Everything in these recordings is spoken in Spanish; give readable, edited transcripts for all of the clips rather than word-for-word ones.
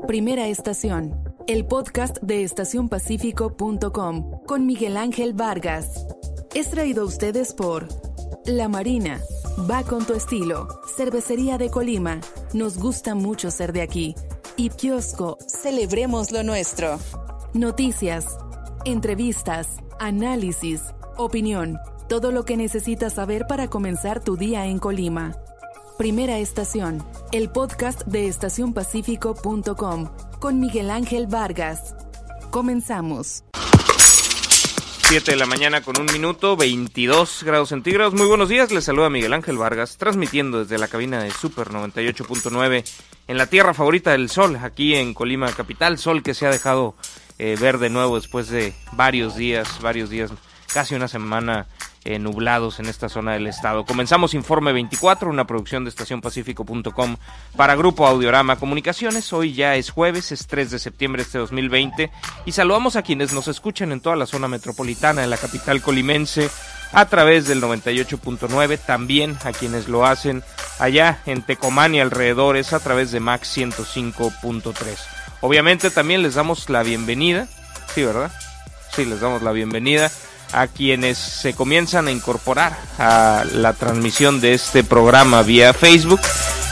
Primera Estación, el podcast de estacionpacífico.com con Miguel Ángel Vargas. Es traído a ustedes por La Marina, va con tu estilo, Cervecería de Colima, nos gusta mucho ser de aquí, y Kiosco, celebremos lo nuestro. Noticias, entrevistas, análisis, opinión, todo lo que necesitas saber para comenzar tu día en Colima. Primera Estación, el podcast de estacionpacífico.com con Miguel Ángel Vargas. Comenzamos. 7 de la mañana con 1 minuto, 22 grados centígrados. Muy buenos días, les saluda Miguel Ángel Vargas, transmitiendo desde la cabina de Super 98.9 en la tierra favorita del sol, aquí en Colima capital. Sol que se ha dejado ver de nuevo después de varios días, casi una semana nublados en esta zona del estado. Comenzamos Informe 24, una producción de estacionpacífico.com para Grupo Audiorama Comunicaciones. Hoy ya es jueves, es 3 de septiembre de 2020 y saludamos a quienes nos escuchan en toda la zona metropolitana de la capital colimense a través del 98.9, también a quienes lo hacen allá en Tecomán y alrededores a través de Max 105.3. Obviamente también les damos la bienvenida, sí, ¿verdad? Sí, les damos la bienvenida a quienes se comienzan a incorporar a la transmisión de este programa vía Facebook,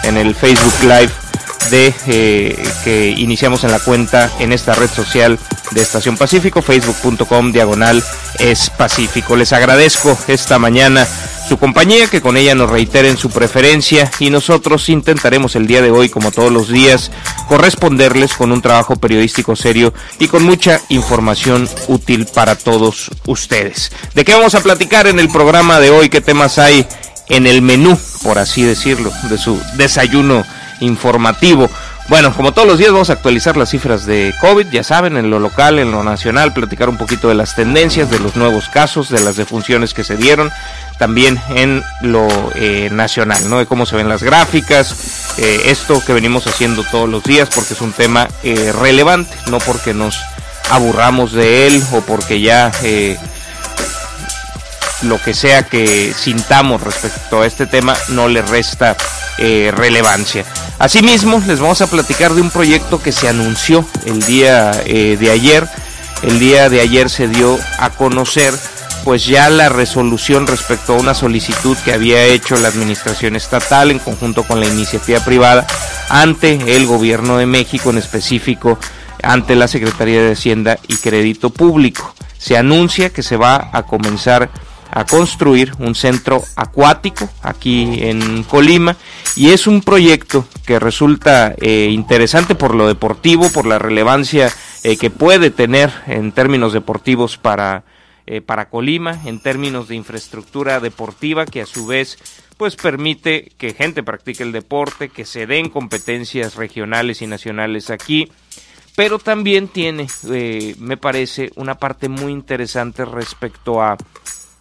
en el Facebook Live que iniciamos en la cuenta en esta red social de Estación Pacífico, facebook.com/espacífico. Les agradezco esta mañana su compañía, que con ella nos reiteren su preferencia, y nosotros intentaremos el día de hoy, como todos los días, corresponderles con un trabajo periodístico serio y con mucha información útil para todos ustedes. ¿De qué vamos a platicar en el programa de hoy? ¿Qué temas hay en el menú, por así decirlo, de su desayuno informativo? Bueno, como todos los días vamos a actualizar las cifras de COVID, ya saben, en lo local, en lo nacional, platicar un poquito de las tendencias, de los nuevos casos, de las defunciones que se dieron, también en lo nacional, ¿no? De cómo se ven las gráficas, esto que venimos haciendo todos los días, porque es un tema relevante, no porque nos aburramos de él o porque ya lo que sea que sintamos respecto a este tema no le resta relevancia. Asimismo, les vamos a platicar de un proyecto que se anunció el día de ayer. El día de ayer se dio a conocer pues ya la resolución respecto a una solicitud que había hecho la administración estatal en conjunto con la iniciativa privada ante el gobierno de México, en específico ante la Secretaría de Hacienda y Crédito Público. Se anuncia que se va a comenzar a construir un centro acuático aquí en Colima, y es un proyecto que resulta interesante por lo deportivo, por la relevancia que puede tener en términos deportivos para Colima, en términos de infraestructura deportiva, que a su vez pues permite que gente practique el deporte, que se den competencias regionales y nacionales aquí, pero también tiene, me parece, una parte muy interesante respecto a,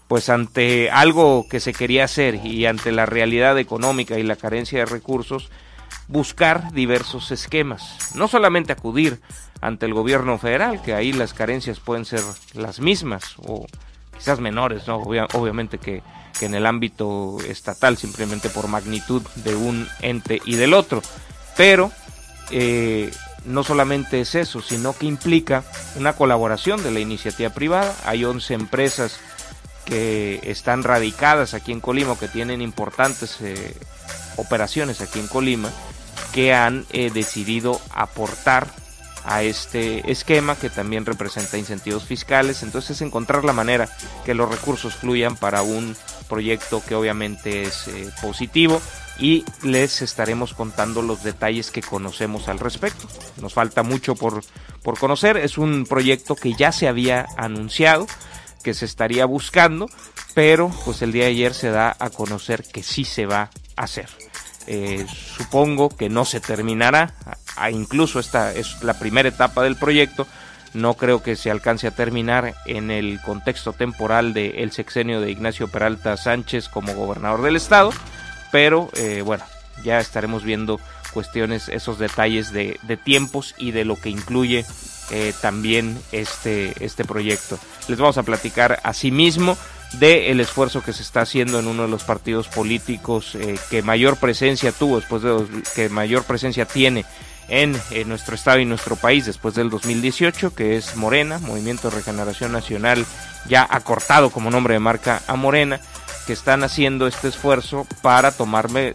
pues ante algo que se quería hacer y ante la realidad económica y la carencia de recursos, buscar diversos esquemas, no solamente acudir ante el gobierno federal, que ahí las carencias pueden ser las mismas o quizás menores, ¿no? Obviamente que en el ámbito estatal, simplemente por magnitud de un ente y del otro, pero no solamente es eso, sino que implica una colaboración de la iniciativa privada. Hay 11 empresas que están radicadas aquí en Colima, que tienen importantes operaciones aquí en Colima, que han decidido aportar a este esquema, que también representa incentivos fiscales. Entonces es encontrar la manera que los recursos fluyan para un proyecto que obviamente es positivo, y les estaremos contando los detalles que conocemos al respecto. Nos falta mucho por conocer. Es un proyecto que ya se había anunciado, que se estaría buscando, pero pues el día de ayer se da a conocer que sí se va a hacer. Supongo que no se terminará, incluso esta es la primera etapa del proyecto. No creo que se alcance a terminar en el contexto temporal del sexenio de Ignacio Peralta Sánchez como gobernador del estado, pero bueno, ya estaremos viendo cuestiones, esos detalles de tiempos y de lo que incluye también este proyecto. Les vamos a platicar asimismo del esfuerzo que se está haciendo en uno de los partidos políticos que mayor presencia tuvo, después de que mayor presencia tiene en nuestro estado y nuestro país después del 2018, que es Morena, Movimiento de Regeneración Nacional, ya acortado como nombre de marca a Morena, que están haciendo este esfuerzo para tomarle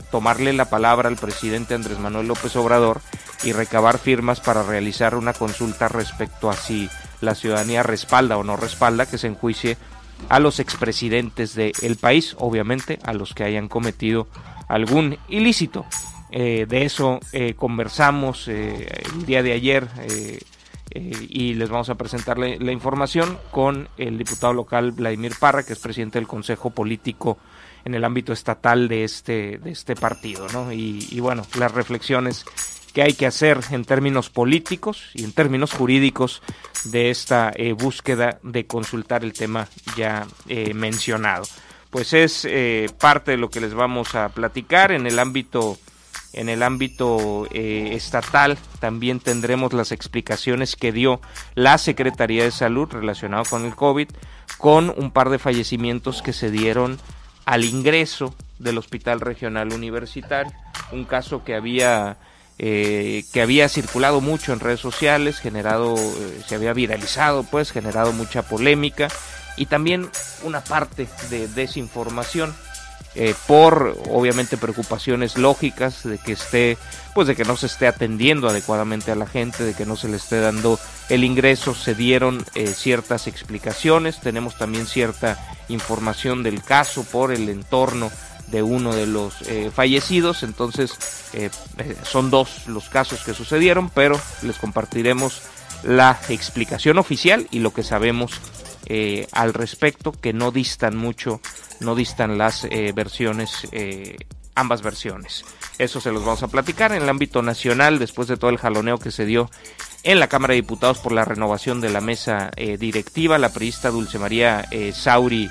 la palabra al presidente Andrés Manuel López Obrador y recabar firmas para realizar una consulta respecto a si la ciudadanía respalda o no respalda que se enjuicie a los expresidentes del país, obviamente a los que hayan cometido algún ilícito. De eso conversamos el día de ayer y les vamos a presentar la información con el diputado local Vladimir Parra, que es presidente del Consejo Político en el ámbito estatal de este partido, ¿no? Y bueno, las reflexiones que hay que hacer en términos políticos y en términos jurídicos de esta búsqueda de consultar el tema ya mencionado. Pues es parte de lo que les vamos a platicar. En el ámbito estatal también tendremos las explicaciones que dio la Secretaría de Salud relacionado con el COVID, con un par de fallecimientos que se dieron al ingreso del Hospital Regional Universitario, un caso que había circulado mucho en redes sociales, se había viralizado, pues generado mucha polémica y también una parte de desinformación por obviamente preocupaciones lógicas de que no se esté atendiendo adecuadamente a la gente, de que no se le esté dando el ingreso. Se dieron ciertas explicaciones, tenemos también cierta información del caso por el entorno de uno de los fallecidos. Entonces son dos los casos que sucedieron, pero les compartiremos la explicación oficial y lo que sabemos al respecto, que no distan las versiones, ambas versiones. Eso se los vamos a platicar. En el ámbito nacional, después de todo el jaloneo que se dio en la Cámara de Diputados por la renovación de la mesa directiva, la priista Dulce María Sauri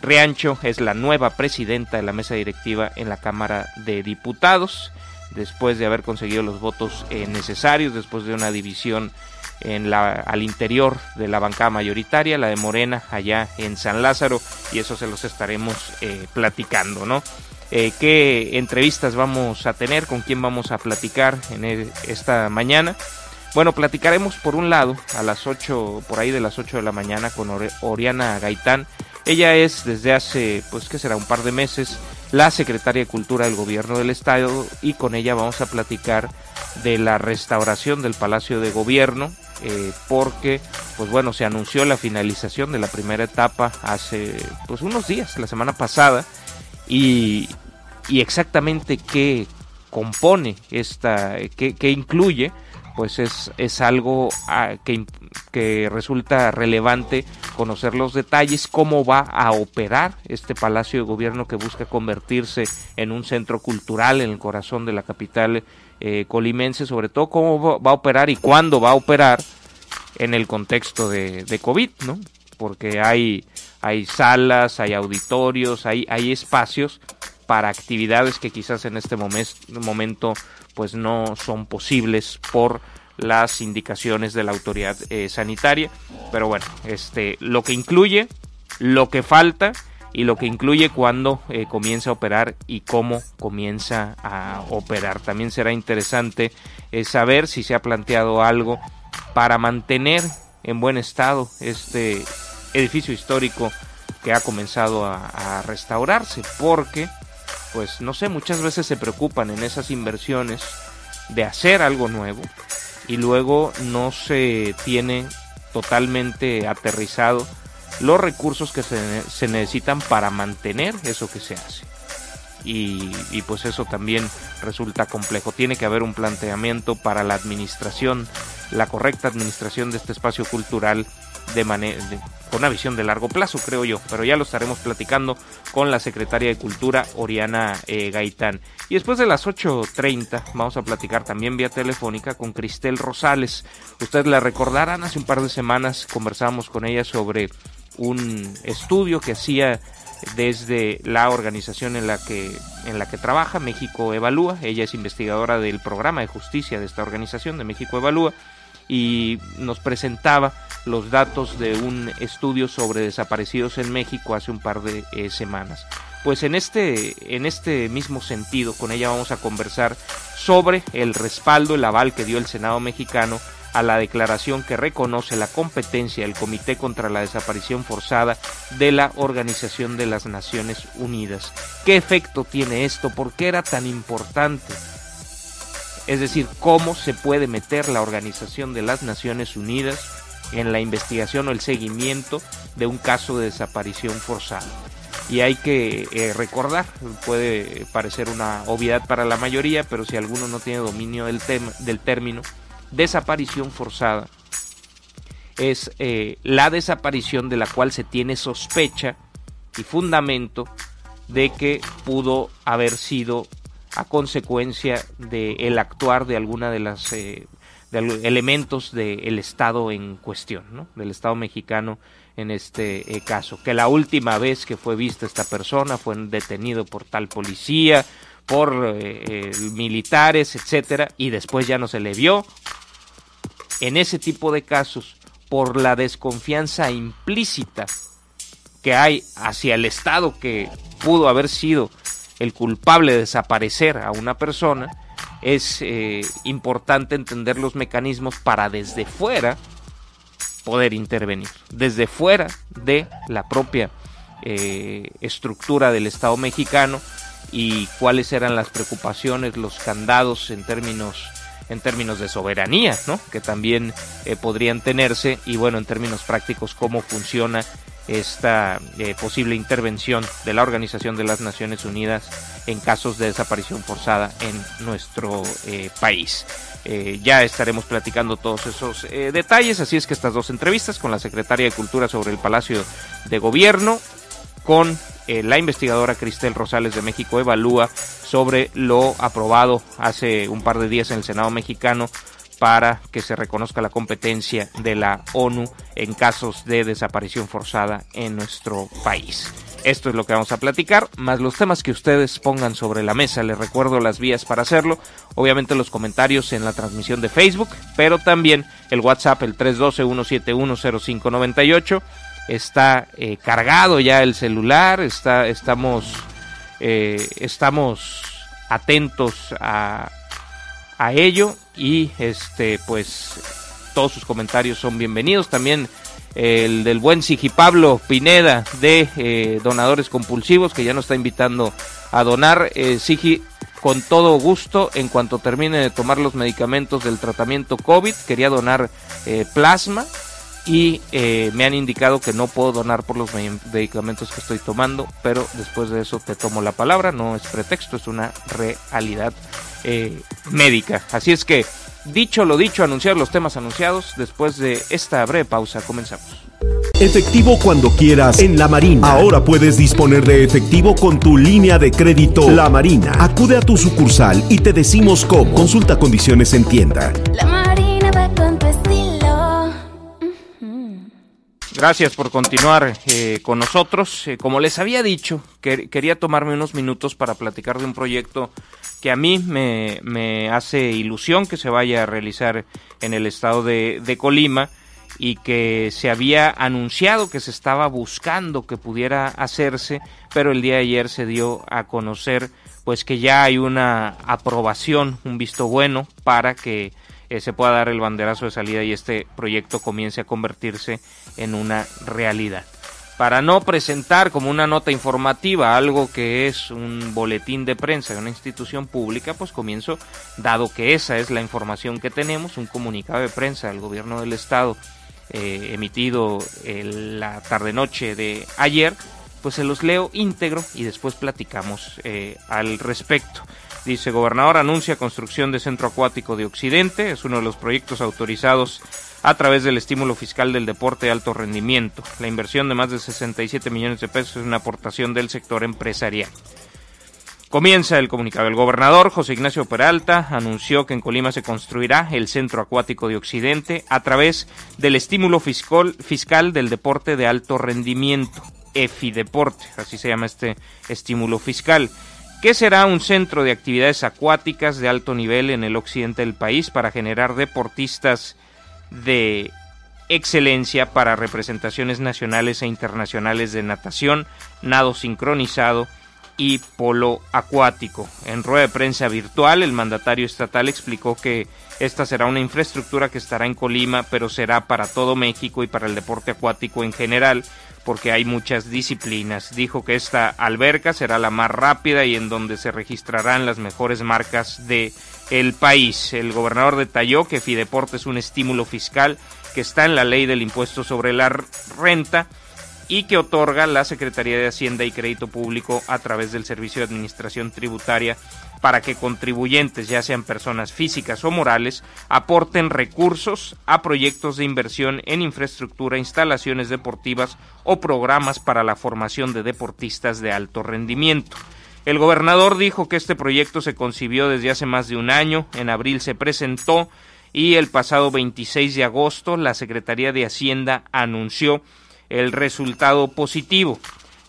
Riancho es la nueva presidenta de la mesa directiva en la Cámara de Diputados, después de haber conseguido los votos necesarios, después de una división al interior de la bancada mayoritaria, la de Morena, allá en San Lázaro, y eso se los estaremos platicando, ¿no? ¿Qué entrevistas vamos a tener? ¿Con quién vamos a platicar en esta mañana? Bueno, platicaremos por un lado a las 8, por ahí de las 8 de la mañana, con Oriana Gaitán. Ella es desde hace, pues que será un par de meses, la secretaria de Cultura del Gobierno del Estado, y con ella vamos a platicar de la restauración del Palacio de Gobierno, porque pues bueno, se anunció la finalización de la primera etapa hace pues unos días, la semana pasada, y exactamente qué compone qué incluye, pues es algo que resulta relevante conocer los detalles, cómo va a operar este Palacio de Gobierno que busca convertirse en un centro cultural en el corazón de la capital colimense, sobre todo cómo va a operar y cuándo va a operar en el contexto de COVID, ¿no? Porque hay salas, hay auditorios, hay espacios para actividades que quizás en este momento pues no son posibles por las indicaciones de la autoridad sanitaria. Pero bueno, lo que incluye, lo que falta y lo que incluye cuando comienza a operar y cómo comienza a operar. También será interesante saber si se ha planteado algo para mantener en buen estado este edificio histórico que ha comenzado a restaurarse, porque pues no sé, muchas veces se preocupan en esas inversiones de hacer algo nuevo y luego no se tiene totalmente aterrizado los recursos que se necesitan para mantener eso que se hace. Y pues eso también resulta complejo. Tiene que haber un planteamiento para la administración, la correcta administración de este espacio cultural con una visión de largo plazo, creo yo, pero ya lo estaremos platicando con la secretaria de Cultura, Oriana Gaitán. Y después de las 8:30 vamos a platicar también vía telefónica con Cristel Rosales. Ustedes la recordarán, hace un par de semanas conversábamos con ella sobre un estudio que hacía desde la organización en la que trabaja, México Evalúa. Ella es investigadora del programa de justicia de esta organización, de México Evalúa, y nos presentaba los datos de un estudio sobre desaparecidos en México hace un par de semanas. pues en este mismo sentido, con ella vamos a conversar sobre el respaldo, el aval que dio el Senado mexicano a la declaración que reconoce la competencia del Comité contra la Desaparición Forzada de la Organización de las Naciones Unidas. ¿Qué efecto tiene esto? ¿Por qué era tan importante? Es decir, ¿cómo se puede meter la Organización de las Naciones Unidas en la investigación o el seguimiento de un caso de desaparición forzada? Y hay que recordar, puede parecer una obviedad para la mayoría, pero si alguno no tiene dominio del término, desaparición forzada es la desaparición de la cual se tiene sospecha y fundamento de que pudo haber sido a consecuencia del actuar de alguna de las elementos del Estado en cuestión, ¿no? Del Estado mexicano en este caso, que la última vez que fue vista esta persona fue detenido por tal policía, por militares, etcétera, y después ya no se le vio. En ese tipo de casos, por la desconfianza implícita que hay hacia el Estado que pudo haber sido el culpable de desaparecer a una persona, es importante entender los mecanismos para desde fuera poder intervenir, desde fuera de la propia estructura del Estado mexicano, y cuáles eran las preocupaciones, los candados en términos de soberanía, ¿no? Que también podrían tenerse, y bueno, en términos prácticos, cómo funciona esta posible intervención de la Organización de las Naciones Unidas en casos de desaparición forzada en nuestro país. Ya estaremos platicando todos esos detalles, así es que estas dos entrevistas con la Secretaria de Cultura sobre el Palacio de Gobierno, con la investigadora Cristel Rosales de México Evalúa sobre lo aprobado hace un par de días en el Senado mexicano para que se reconozca la competencia de la ONU en casos de desaparición forzada en nuestro país. Esto es lo que vamos a platicar, más los temas que ustedes pongan sobre la mesa. Les recuerdo las vías para hacerlo, obviamente los comentarios en la transmisión de Facebook, pero también el WhatsApp, el 312-171-0598. Está cargado ya el celular, estamos atentos a ello, y pues todos sus comentarios son bienvenidos. También el del buen Sigi Pablo Pineda de Donadores Compulsivos, que ya nos está invitando a donar. Sigi, con todo gusto, en cuanto termine de tomar los medicamentos del tratamiento COVID, quería donar plasma, y me han indicado que no puedo donar por los medicamentos que estoy tomando, pero después de eso te tomo la palabra. No es pretexto, es una realidad médica. Así es que, dicho lo dicho, anunciar los temas anunciados. Después de esta breve pausa, comenzamos. Efectivo cuando quieras en La Marina. Ahora puedes disponer de efectivo con tu línea de crédito La Marina. Acude a tu sucursal y te decimos cómo. Consulta condiciones en tienda. La Marina va con tu estilo. Gracias por continuar con nosotros. Como les había dicho, quería tomarme unos minutos para platicar de un proyecto que a mí me hace ilusión que se vaya a realizar en el estado de Colima, y que se había anunciado que se estaba buscando que pudiera hacerse, pero el día de ayer se dio a conocer pues que ya hay una aprobación, un visto bueno para que se pueda dar el banderazo de salida y este proyecto comience a convertirse en una realidad. Para no presentar como una nota informativa algo que es un boletín de prensa de una institución pública, pues comienzo, dado que esa es la información que tenemos, un comunicado de prensa del gobierno del estado emitido la tarde-noche de ayer, pues se los leo íntegro y después platicamos al respecto. Dice: gobernador anuncia construcción de centro acuático de Occidente. Es uno de los proyectos autorizados a través del estímulo fiscal del deporte de alto rendimiento. La inversión de más de 67 millones de pesos es una aportación del sector empresarial. Comienza el comunicado. El gobernador José Ignacio Peralta anunció que en Colima se construirá el Centro Acuático de Occidente a través del estímulo fiscal del deporte de alto rendimiento, EFIDeporte, así se llama este estímulo fiscal, que será un centro de actividades acuáticas de alto nivel en el occidente del país para generar deportistas de excelencia para representaciones nacionales e internacionales de natación, nado sincronizado, y polo acuático. En rueda de prensa virtual, el mandatario estatal explicó que esta será una infraestructura que estará en Colima, pero será para todo México y para el deporte acuático en general, porque hay muchas disciplinas. Dijo que esta alberca será la más rápida y en donde se registrarán las mejores marcas de el país. El gobernador detalló que Fideporte es un estímulo fiscal que está en la ley del impuesto sobre la renta y que otorga la Secretaría de Hacienda y Crédito Público a través del Servicio de Administración Tributaria para que contribuyentes, ya sean personas físicas o morales, aporten recursos a proyectos de inversión en infraestructura, instalaciones deportivas o programas para la formación de deportistas de alto rendimiento. El gobernador dijo que este proyecto se concibió desde hace más de un año, en abril se presentó y el pasado 26 de agosto la Secretaría de Hacienda anunció el resultado positivo.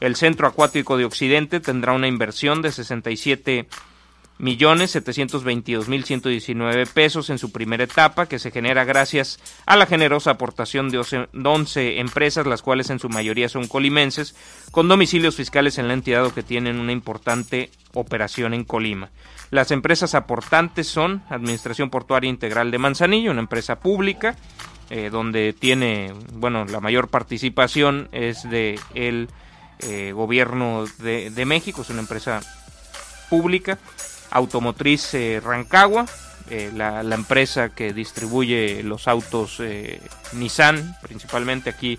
El Centro Acuático de Occidente tendrá una inversión de 67.722.119 pesos en su primera etapa, que se genera gracias a la generosa aportación de 11 empresas, las cuales en su mayoría son colimenses, con domicilios fiscales en la entidad o que tienen una importante operación en Colima. Las empresas aportantes son Administración Portuaria Integral de Manzanillo, una empresa pública, donde tiene, la mayor participación es de el gobierno de México, es una empresa pública. Automotriz Rancagua, la empresa que distribuye los autos Nissan, principalmente aquí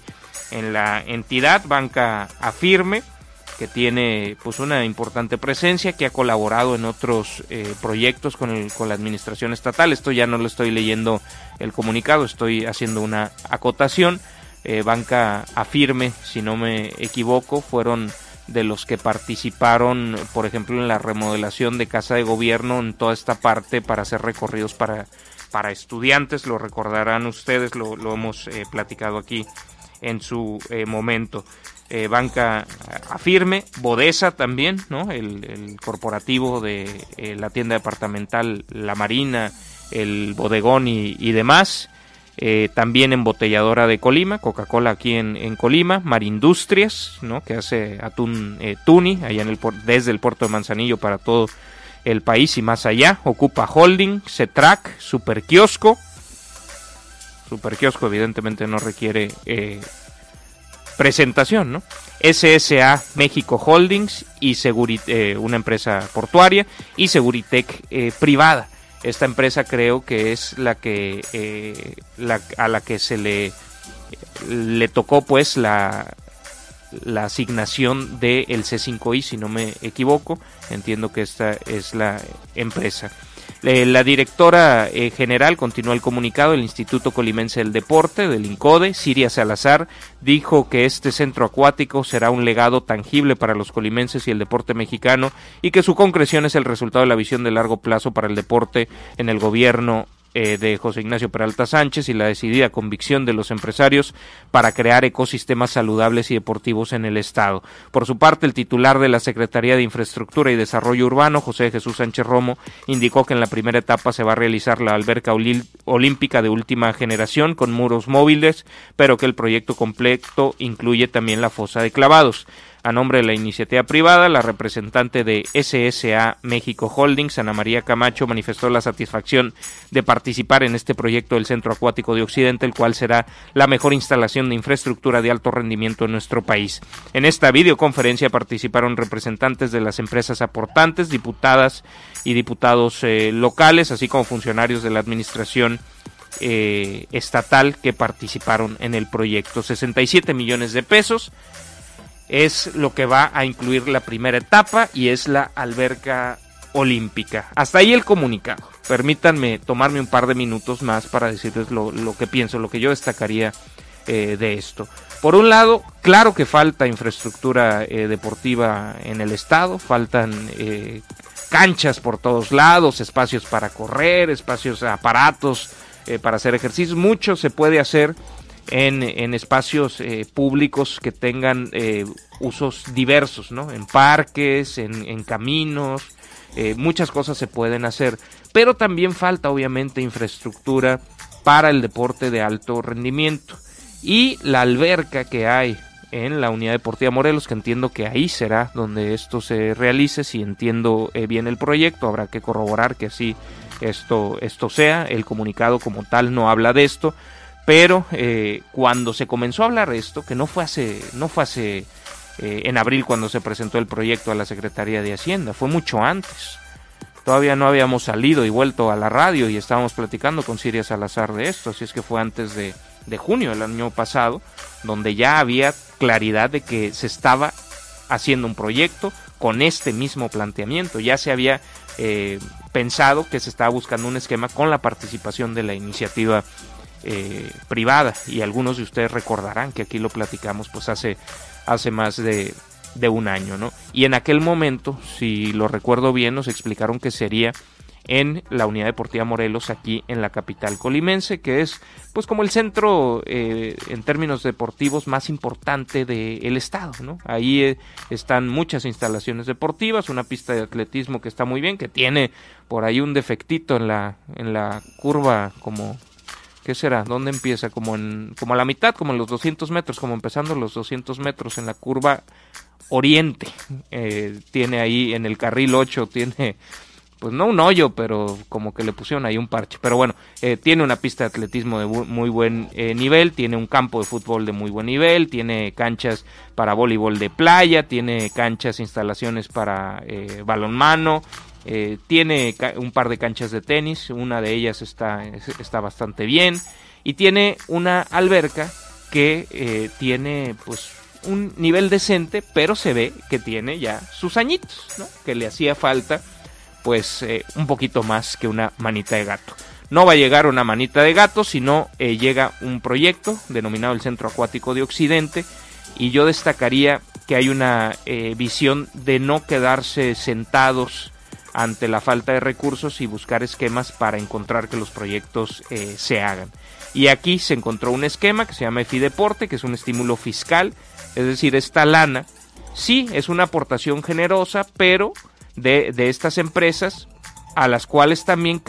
en la entidad. Banca Afirme, que tiene pues una importante presencia, que ha colaborado en otros proyectos con la administración estatal. Esto ya no lo estoy leyendo el comunicado, estoy haciendo una acotación. Banca Afirme, si no me equivoco, fueron de los que participaron, por ejemplo, en la remodelación de Casa de Gobierno, en toda esta parte para hacer recorridos para estudiantes. Lo recordarán ustedes, lo hemos platicado aquí en su momento. Banca Afirme, Bodesa también, ¿no? El corporativo de la tienda departamental La Marina, el bodegón y demás. También Embotelladora de Colima, Coca-Cola aquí en Colima, Marindustrias, ¿no? Que hace atún tuni allá desde el puerto de Manzanillo para todo el país y más allá. Ocupa Holding, Cetrac, Superkiosco evidentemente no requiere presentación, ¿no? SSA México Holdings y una empresa portuaria, y Seguritech privada. Esta empresa creo que es la que a la que se le tocó pues la asignación del C5I, si no me equivoco. Entiendo que esta es la empresa. La directora general, continuó el comunicado del Instituto Colimense del Deporte, del INCODE, Siria Salazar, dijo que este centro acuático será un legado tangible para los colimenses y el deporte mexicano, y que su concreción es el resultado de la visión de largo plazo para el deporte en el gobierno de José Ignacio Peralta Sánchez y la decidida convicción de los empresarios para crear ecosistemas saludables y deportivos en el estado. Por su parte, el titular de la Secretaría de Infraestructura y Desarrollo Urbano, José Jesús Sánchez Romo, indicó que en la primera etapa se va a realizar la alberca olímpica de última generación con muros móviles, pero que el proyecto completo incluye también la fosa de clavados. A nombre de la iniciativa privada, la representante de SSA México Holdings, Ana María Camacho, manifestó la satisfacción de participar en este proyecto del Centro Acuático de Occidente, el cual será la mejor instalación de infraestructura de alto rendimiento en nuestro país. En esta videoconferencia participaron representantes de las empresas aportantes, diputadas y diputados locales, así como funcionarios de la administración estatal que participaron en el proyecto. 67 millones de pesos es lo que va a incluir la primera etapa y es la alberca olímpica. Hasta ahí el comunicado. Permítanme tomarme un par de minutos más para decirles lo que pienso, lo que yo destacaría de esto. Por un lado, claro que falta infraestructura deportiva en el estado, faltan canchas por todos lados, espacios para correr, aparatos para hacer ejercicios. Mucho se puede hacer en espacios públicos que tengan usos diversos, ¿no? En parques, en caminos, muchas cosas se pueden hacer, pero también falta obviamente infraestructura para el deporte de alto rendimiento, y la alberca que hay en la Unidad Deportiva Morelos, que entiendo que ahí será donde esto se realice. Si entiendo bien el proyecto, habrá que corroborar que así esto sea. El comunicado como tal no habla de esto, pero cuando se comenzó a hablar de esto, que no fue en abril cuando se presentó el proyecto a la Secretaría de Hacienda, fue mucho antes. Todavía no habíamos salido y vuelto a la radio y estábamos platicando con Siria Salazar de esto, así es que fue antes de junio del año pasado, donde ya había claridad de que se estaba haciendo un proyecto con este mismo planteamiento. Ya se había pensado que se estaba buscando un esquema con la participación de la iniciativa privada, y algunos de ustedes recordarán que aquí lo platicamos pues hace más de un año, ¿no? Y en aquel momento, si lo recuerdo bien, nos explicaron que sería en la Unidad Deportiva Morelos, aquí en la capital colimense, que es pues como el centro en términos deportivos más importante del estado, ¿no? Ahí están muchas instalaciones deportivas, una pista de atletismo que está muy bien, que tiene por ahí un defectito en la curva, como ¿qué será? ¿Dónde empieza? Como a la mitad, como en los 200 metros, como empezando los 200 metros en la curva oriente. Tiene ahí en el carril 8, tiene, pues no un hoyo, pero como que le pusieron ahí un parche. Pero bueno, tiene una pista de atletismo de muy buen nivel, tiene un campo de fútbol de muy buen nivel, tiene canchas para voleibol de playa, tiene canchas, instalaciones para balonmano, tiene un par de canchas de tenis, una de ellas está bastante bien, y tiene una alberca que tiene pues un nivel decente, pero se ve que tiene ya sus añitos, ¿no? Que le hacía falta pues un poquito más que una manita de gato. No va a llegar una manita de gato, sino llega un proyecto denominado el Centro Acuático de Occidente, y yo destacaría que hay una visión de no quedarse sentados ante la falta de recursos y buscar esquemas para encontrar que los proyectos se hagan. Y aquí se encontró un esquema que se llama EFIDeporte, que es un estímulo fiscal, es decir, esta lana sí es una aportación generosa, pero de estas empresas, a las cuales también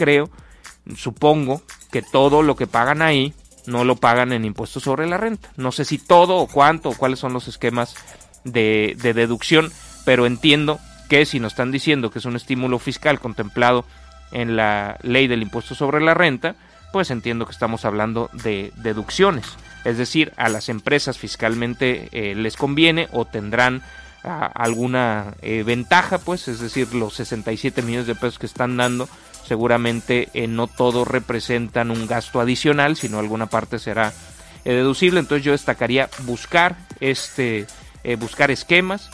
supongo que todo lo que pagan ahí no lo pagan en impuestos sobre la renta. No sé si todo o cuánto o cuáles son los esquemas de deducción, pero entiendo que si nos están diciendo que es un estímulo fiscal contemplado en la ley del impuesto sobre la renta, pues entiendo que estamos hablando de deducciones. Es decir, a las empresas fiscalmente les conviene o tendrán alguna ventaja, pues, es decir, los 67 millones de pesos que están dando, seguramente no todos representan un gasto adicional, sino alguna parte será deducible. Entonces yo destacaría buscar esquemas,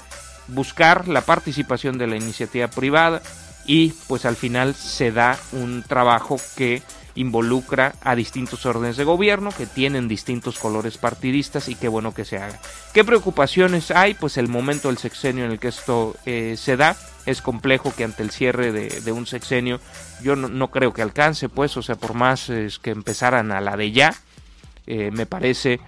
buscar la participación de la iniciativa privada, y pues al final se da un trabajo que involucra a distintos órdenes de gobierno que tienen distintos colores partidistas, y qué bueno que se haga. ¿Qué preocupaciones hay? Pues el momento del sexenio en el que esto se da. Es complejo que ante el cierre de un sexenio, yo no creo que alcance, pues, o sea, por más que empezaran a la de ya, me parece,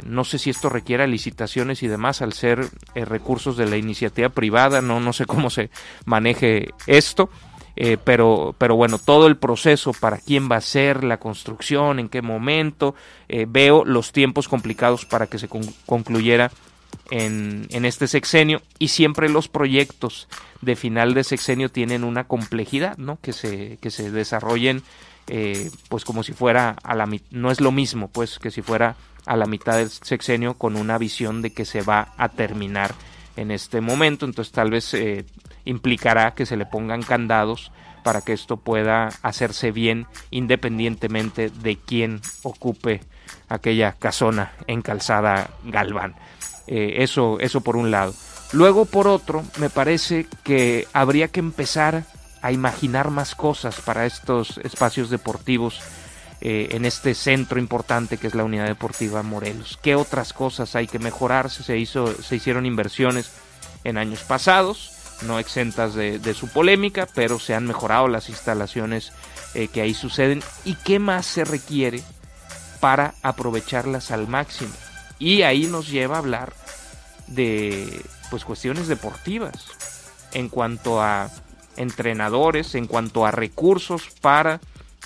no sé si esto requiera licitaciones y demás, al ser recursos de la iniciativa privada, no sé cómo se maneje esto. Pero bueno, todo el proceso para quién va a ser la construcción, en qué momento, veo los tiempos complicados para que se concluyera en este sexenio, y siempre los proyectos de final de sexenio tienen una complejidad, ¿no? Que se desarrollen pues como si fuera no es lo mismo pues que si fuera a la mitad del sexenio, con una visión de que se va a terminar en este momento. Entonces tal vez implicará que se le pongan candados para que esto pueda hacerse bien, independientemente de quién ocupe aquella casona en Calzada Galván. Eso por un lado. Luego, por otro, me parece que habría que empezar a imaginar más cosas para estos espacios deportivos en este centro importante que es la Unidad Deportiva Morelos. ¿Qué otras cosas hay que mejorar? Se hicieron inversiones en años pasados, no exentas de su polémica, pero se han mejorado las instalaciones que ahí suceden. ¿Y qué más se requiere para aprovecharlas al máximo? Y ahí nos lleva a hablar de pues cuestiones deportivas, en cuanto a entrenadores, en cuanto a recursos para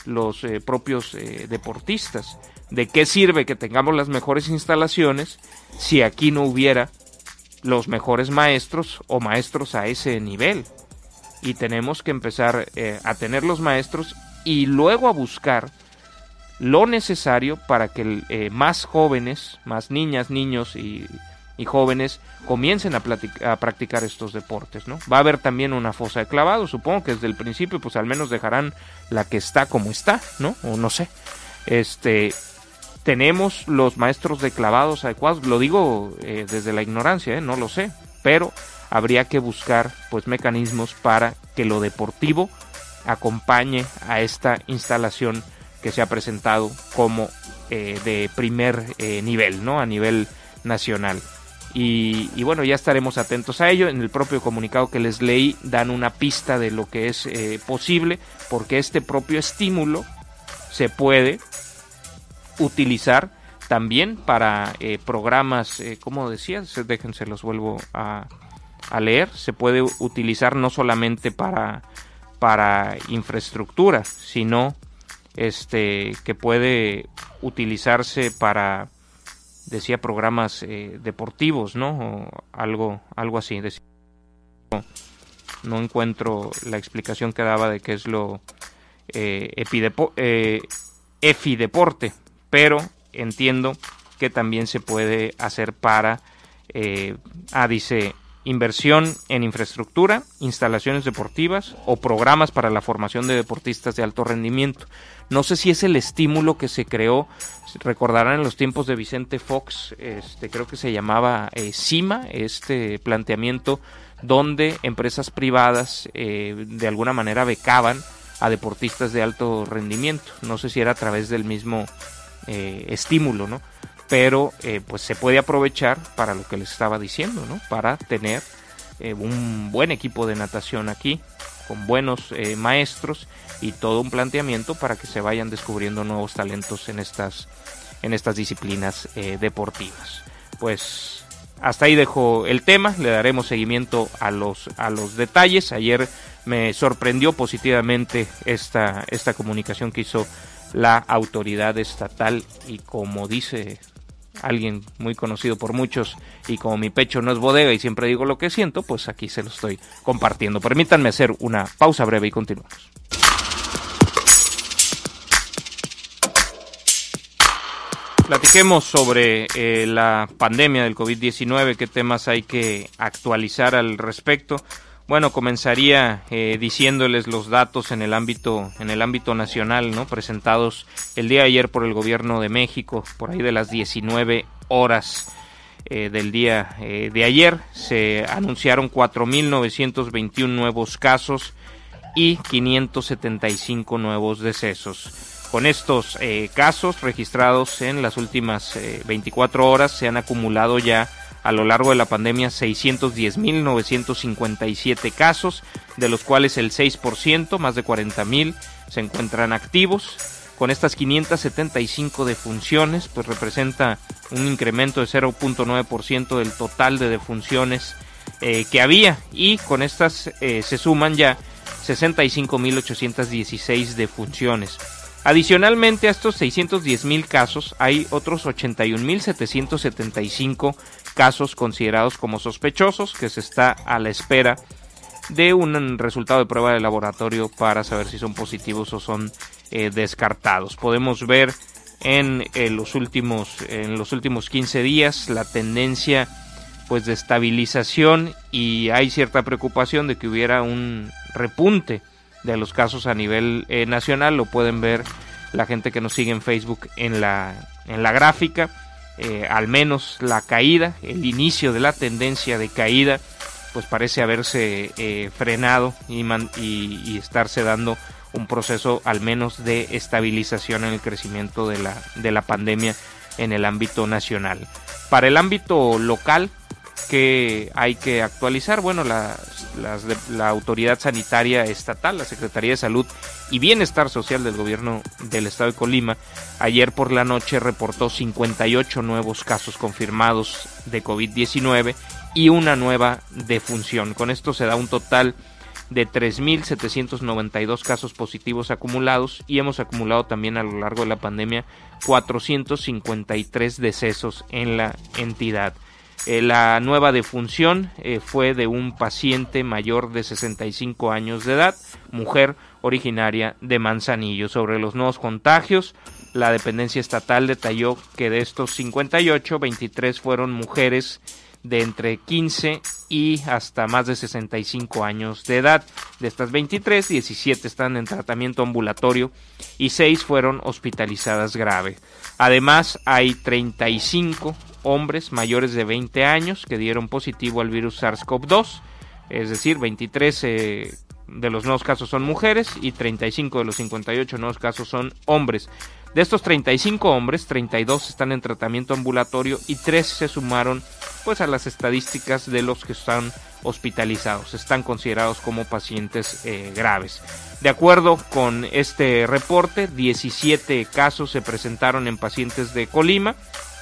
los propios deportistas. ¿De qué sirve que tengamos las mejores instalaciones si aquí no hubiera los mejores maestros o maestros a ese nivel? Y tenemos que empezar a tener los maestros y luego a buscar lo necesario para que más jóvenes, más niñas, niños y jóvenes comiencen a practicar estos deportes, ¿no? Va a haber también una fosa de clavados, supongo que desde el principio pues al menos dejarán la que está como está, ¿no? O no sé. Tenemos los maestros de clavados adecuados, lo digo desde la ignorancia, no lo sé, pero habría que buscar pues mecanismos para que lo deportivo acompañe a esta instalación que se ha presentado como de primer nivel, ¿no? A nivel nacional. Y bueno, ya estaremos atentos a ello. En el propio comunicado que les leí dan una pista de lo que es posible, porque este propio estímulo se puede utilizar también para programas, como decía, déjense los vuelvo a leer, se puede utilizar no solamente para infraestructura, sino que puede utilizarse para, decía, programas deportivos, ¿no? O algo así. No encuentro la explicación que daba de qué es lo EFIDeporte, pero entiendo que también se puede hacer para, dice, inversión en infraestructura, instalaciones deportivas o programas para la formación de deportistas de alto rendimiento. No sé si es el estímulo que se creó, recordarán en los tiempos de Vicente Fox, creo que se llamaba CIMA, este planteamiento donde empresas privadas de alguna manera becaban a deportistas de alto rendimiento. No sé si era a través del mismo estímulo, ¿no? Pero pues se puede aprovechar para lo que les estaba diciendo, ¿no? Para tener un buen equipo de natación aquí, con buenos maestros y todo un planteamiento para que se vayan descubriendo nuevos talentos en estas disciplinas deportivas. Pues hasta ahí dejo el tema, le daremos seguimiento a los detalles. Ayer me sorprendió positivamente esta comunicación que hizo la autoridad estatal y, como dice alguien muy conocido por muchos, y como mi pecho no es bodega y siempre digo lo que siento, pues aquí se lo estoy compartiendo. Permítanme hacer una pausa breve y continuamos. Platiquemos sobre la pandemia del COVID-19, qué temas hay que actualizar al respecto. Bueno, comenzaría diciéndoles los datos en el ámbito nacional, ¿no? Presentados el día de ayer por el Gobierno de México, por ahí de las 19 horas del día de ayer. Se anunciaron 4.921 nuevos casos y 575 nuevos decesos. Con estos casos registrados en las últimas 24 horas se han acumulado ya a lo largo de la pandemia 610.957 casos, de los cuales el 6%, más de 40.000, se encuentran activos. Con estas 575 defunciones, pues representa un incremento de 0.9% del total de defunciones que había, y con estas se suman ya 65.816 defunciones. Adicionalmente a estos 610.000 casos, hay otros 81.775 casos considerados como sospechosos, que se está a la espera de un resultado de prueba de laboratorio para saber si son positivos o son descartados. Podemos ver en los últimos 15 días la tendencia pues de estabilización, y hay cierta preocupación de que hubiera un repunte de los casos a nivel nacional. Lo pueden ver la gente que nos sigue en Facebook en la gráfica. Al menos la caída, el inicio de la tendencia de caída, pues parece haberse frenado y estarse dando un proceso al menos de estabilización en el crecimiento de la pandemia en el ámbito nacional. Para el ámbito local, que hay que actualizar, bueno, la autoridad sanitaria estatal, la Secretaría de Salud y Bienestar Social del Gobierno del Estado de Colima, ayer por la noche reportó 58 nuevos casos confirmados de COVID-19 y una nueva defunción. Con esto se da un total de 3.792 casos positivos acumulados, y hemos acumulado también a lo largo de la pandemia 453 decesos en la entidad. La nueva defunción fue de un paciente mayor de 65 años de edad, mujer originaria de Manzanillo. Sobre los nuevos contagios, la dependencia estatal detalló que de estos 58, 23 fueron mujeres de entre 15 y hasta más de 65 años de edad. De estas 23, 17 están en tratamiento ambulatorio y 6 fueron hospitalizadas grave. Además, hay 35 hombres mayores de 20 años que dieron positivo al virus SARS-CoV-2, es decir, 23 de los nuevos casos son mujeres y 35 de los 58 nuevos casos son hombres. De estos 35 hombres, 32 están en tratamiento ambulatorio y 3 se sumaron pues a las estadísticas de los que están hospitalizados. Están considerados como pacientes graves. De acuerdo con este reporte, 17 casos se presentaron en pacientes de Colima,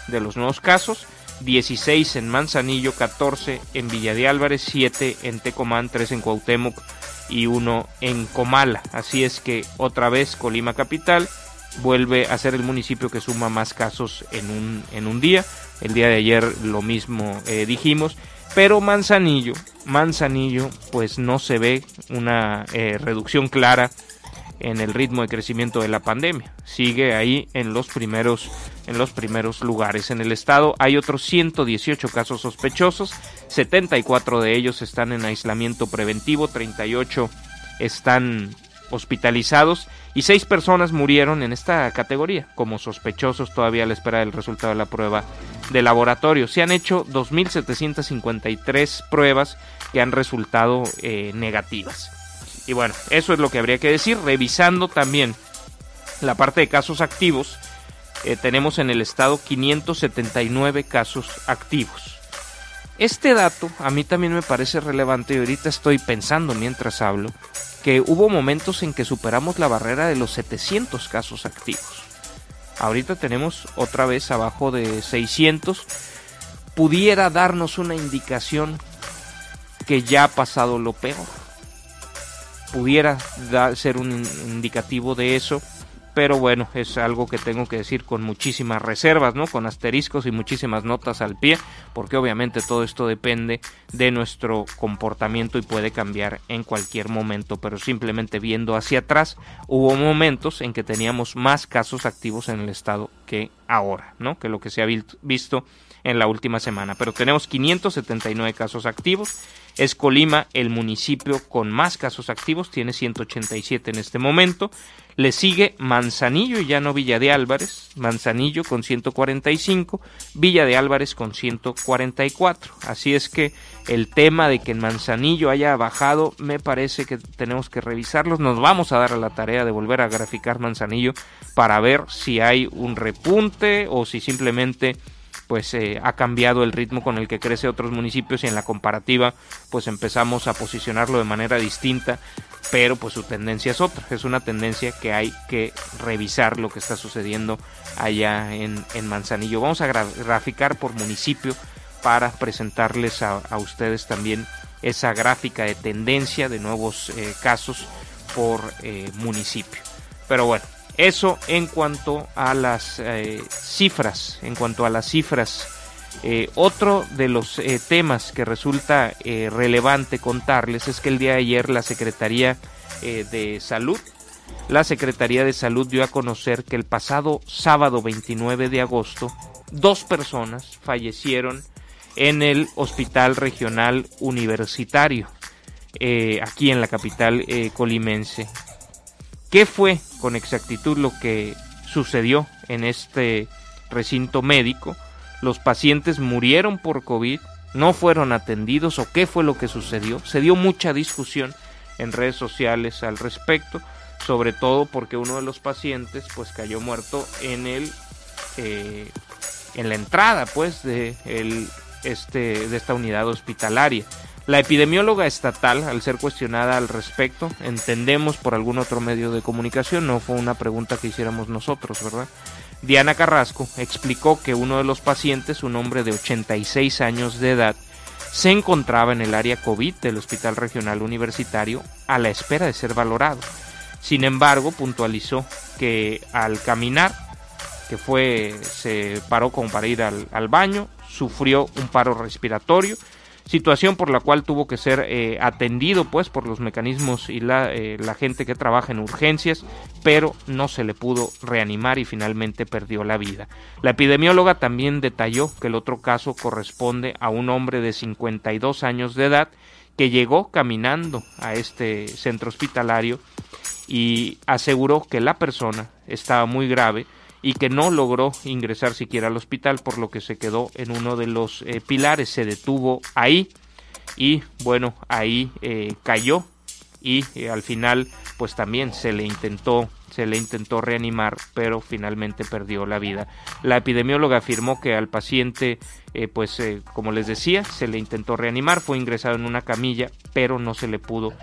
de los nuevos casos, 16 en Manzanillo, 14 en Villa de Álvarez, 7 en Tecomán, 3 en Cuauhtémoc y 1 en Comala. Así es que otra vez Colima capital vuelve a ser el municipio que suma más casos en un día. El día de ayer lo mismo dijimos, pero Manzanillo pues no se ve una reducción clara en el ritmo de crecimiento de la pandemia. Sigue ahí en los primeros lugares. En el estado hay otros 118 casos sospechosos, 74 de ellos están en aislamiento preventivo, 38 están hospitalizados y 6 personas murieron en esta categoría como sospechosos todavía a la espera del resultado de la prueba de laboratorio. Se han hecho 2.753 pruebas que han resultado negativas. Y bueno, eso es lo que habría que decir. Revisando también la parte de casos activos, tenemos en el estado 579 casos activos. Este dato a mí también me parece relevante y ahorita estoy pensando mientras hablo que hubo momentos en que superamos la barrera de los 700 casos activos. Ahorita tenemos otra vez abajo de 600. Pudiera darnos una indicación que ya ha pasado lo peor. Pudiera ser un indicativo de eso, pero bueno, es algo que tengo que decir con muchísimas reservas, ¿no? Con asteriscos y muchísimas notas al pie, porque obviamente todo esto depende de nuestro comportamiento y puede cambiar en cualquier momento, pero simplemente viendo hacia atrás, hubo momentos en que teníamos más casos activos en el estado que ahora, ¿no? Que lo que se ha visto en la última semana, pero tenemos 579 casos activos. Es Colima el municipio con más casos activos, tiene 187 en este momento. Le sigue Manzanillo y ya no Villa de Álvarez. Manzanillo con 145, Villa de Álvarez con 144. Así es que el tema de que en Manzanillo haya bajado, me parece que tenemos que revisarlos. Nos vamos a dar a la tarea de volver a graficar Manzanillo para ver si hay un repunte o si simplemente pues ha cambiado el ritmo con el que crece otros municipios y en la comparativa pues empezamos a posicionarlo de manera distinta, pero pues su tendencia es otra, es una tendencia que hay que revisar lo que está sucediendo allá en Manzanillo. Vamos a graficar por municipio para presentarles a ustedes también esa gráfica de tendencia de nuevos casos por municipio. Pero bueno, eso en cuanto a las cifras. Otro de los temas que resulta relevante contarles es que el día de ayer la Secretaría de Salud dio a conocer que el pasado sábado 29 de agosto 2 personas fallecieron en el Hospital Regional Universitario aquí en la capital colimense. ¿Qué fue con exactitud lo que sucedió en este recinto médico? ¿Los pacientes murieron por COVID? ¿No fueron atendidos? ¿O qué fue lo que sucedió? Se dio mucha discusión en redes sociales al respecto, sobre todo porque uno de los pacientes pues cayó muerto en la entrada pues de esta unidad hospitalaria. La epidemióloga estatal, al ser cuestionada al respecto, entendemos por algún otro medio de comunicación, no fue una pregunta que hiciéramos nosotros, ¿verdad? Diana Carrasco explicó que uno de los pacientes, un hombre de 86 años de edad, se encontraba en el área COVID del Hospital Regional Universitario a la espera de ser valorado. Sin embargo, puntualizó que al caminar, se paró como para ir al baño, sufrió un paro respiratorio, situación por la cual tuvo que ser atendido pues por los mecanismos y la gente que trabaja en urgencias, pero no se le pudo reanimar y finalmente perdió la vida. La epidemióloga también detalló que el otro caso corresponde a un hombre de 52 años de edad que llegó caminando a este centro hospitalario y aseguró que la persona estaba muy grave y que no logró ingresar siquiera al hospital, por lo que se quedó en uno de los pilares, se detuvo ahí y bueno, ahí cayó y al final pues también se le intentó reanimar, pero finalmente perdió la vida. La epidemióloga afirmó que al paciente como les decía, se le intentó reanimar, fue ingresado en una camilla, pero no se le pudo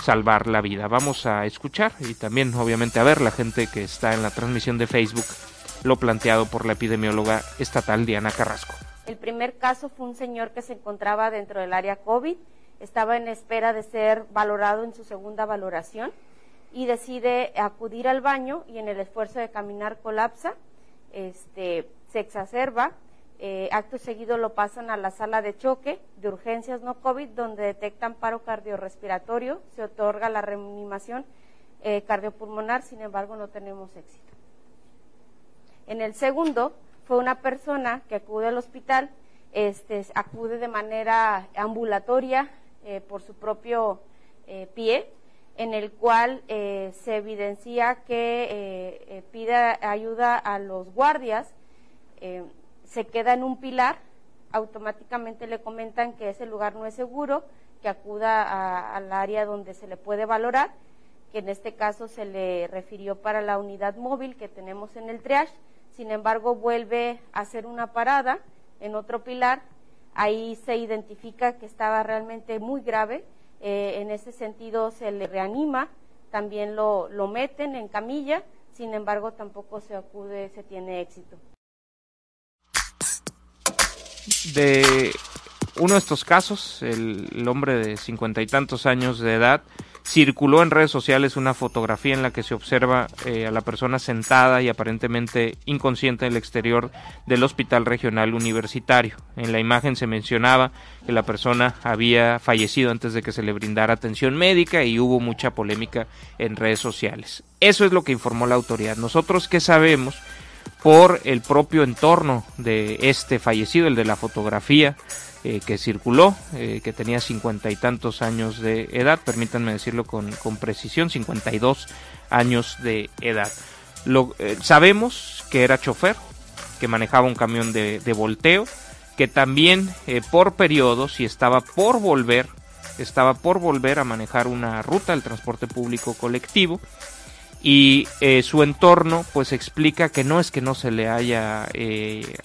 salvar la vida. Vamos a escuchar y también obviamente a ver la gente que está en la transmisión de Facebook lo planteado por la epidemióloga estatal Diana Carrasco. El primer caso fue un señor que se encontraba dentro del área COVID, estaba en espera de ser valorado en su segunda valoración y decide acudir al baño y en el esfuerzo de caminar colapsa, se exacerba. Acto seguido lo pasan a la sala de choque de urgencias no COVID, donde detectan paro cardiorrespiratorio, se otorga la reanimación cardiopulmonar, sin embargo no tenemos éxito. En el segundo fue una persona que acude al hospital, acude de manera ambulatoria por su propio pie, en el cual se evidencia que pide ayuda a los guardias, se queda en un pilar, automáticamente le comentan que ese lugar no es seguro, que acuda al área donde se le puede valorar, que en este caso se le refirió para la unidad móvil que tenemos en el triage. Sin embargo, vuelve a hacer una parada en otro pilar, ahí se identifica que estaba realmente muy grave, en ese sentido se le reanima, también lo meten en camilla, sin embargo tampoco se tiene éxito. De uno de estos casos, el hombre de 50 y tantos años de edad, circuló en redes sociales una fotografía en la que se observa a la persona sentada y aparentemente inconsciente en el exterior del Hospital Regional Universitario. En la imagen se mencionaba que la persona había fallecido antes de que se le brindara atención médica y hubo mucha polémica en redes sociales. Eso es lo que informó la autoridad. Nosotros, ¿qué sabemos? Por el propio entorno de este fallecido, el de la fotografía que circuló, que tenía 50 y tantos años de edad, permítanme decirlo con precisión, 52 años de edad. Sabemos que era chofer, que manejaba un camión de volteo, que también por periodos y estaba por volver a manejar una ruta del transporte público colectivo. Y su entorno pues explica que no es que no se le haya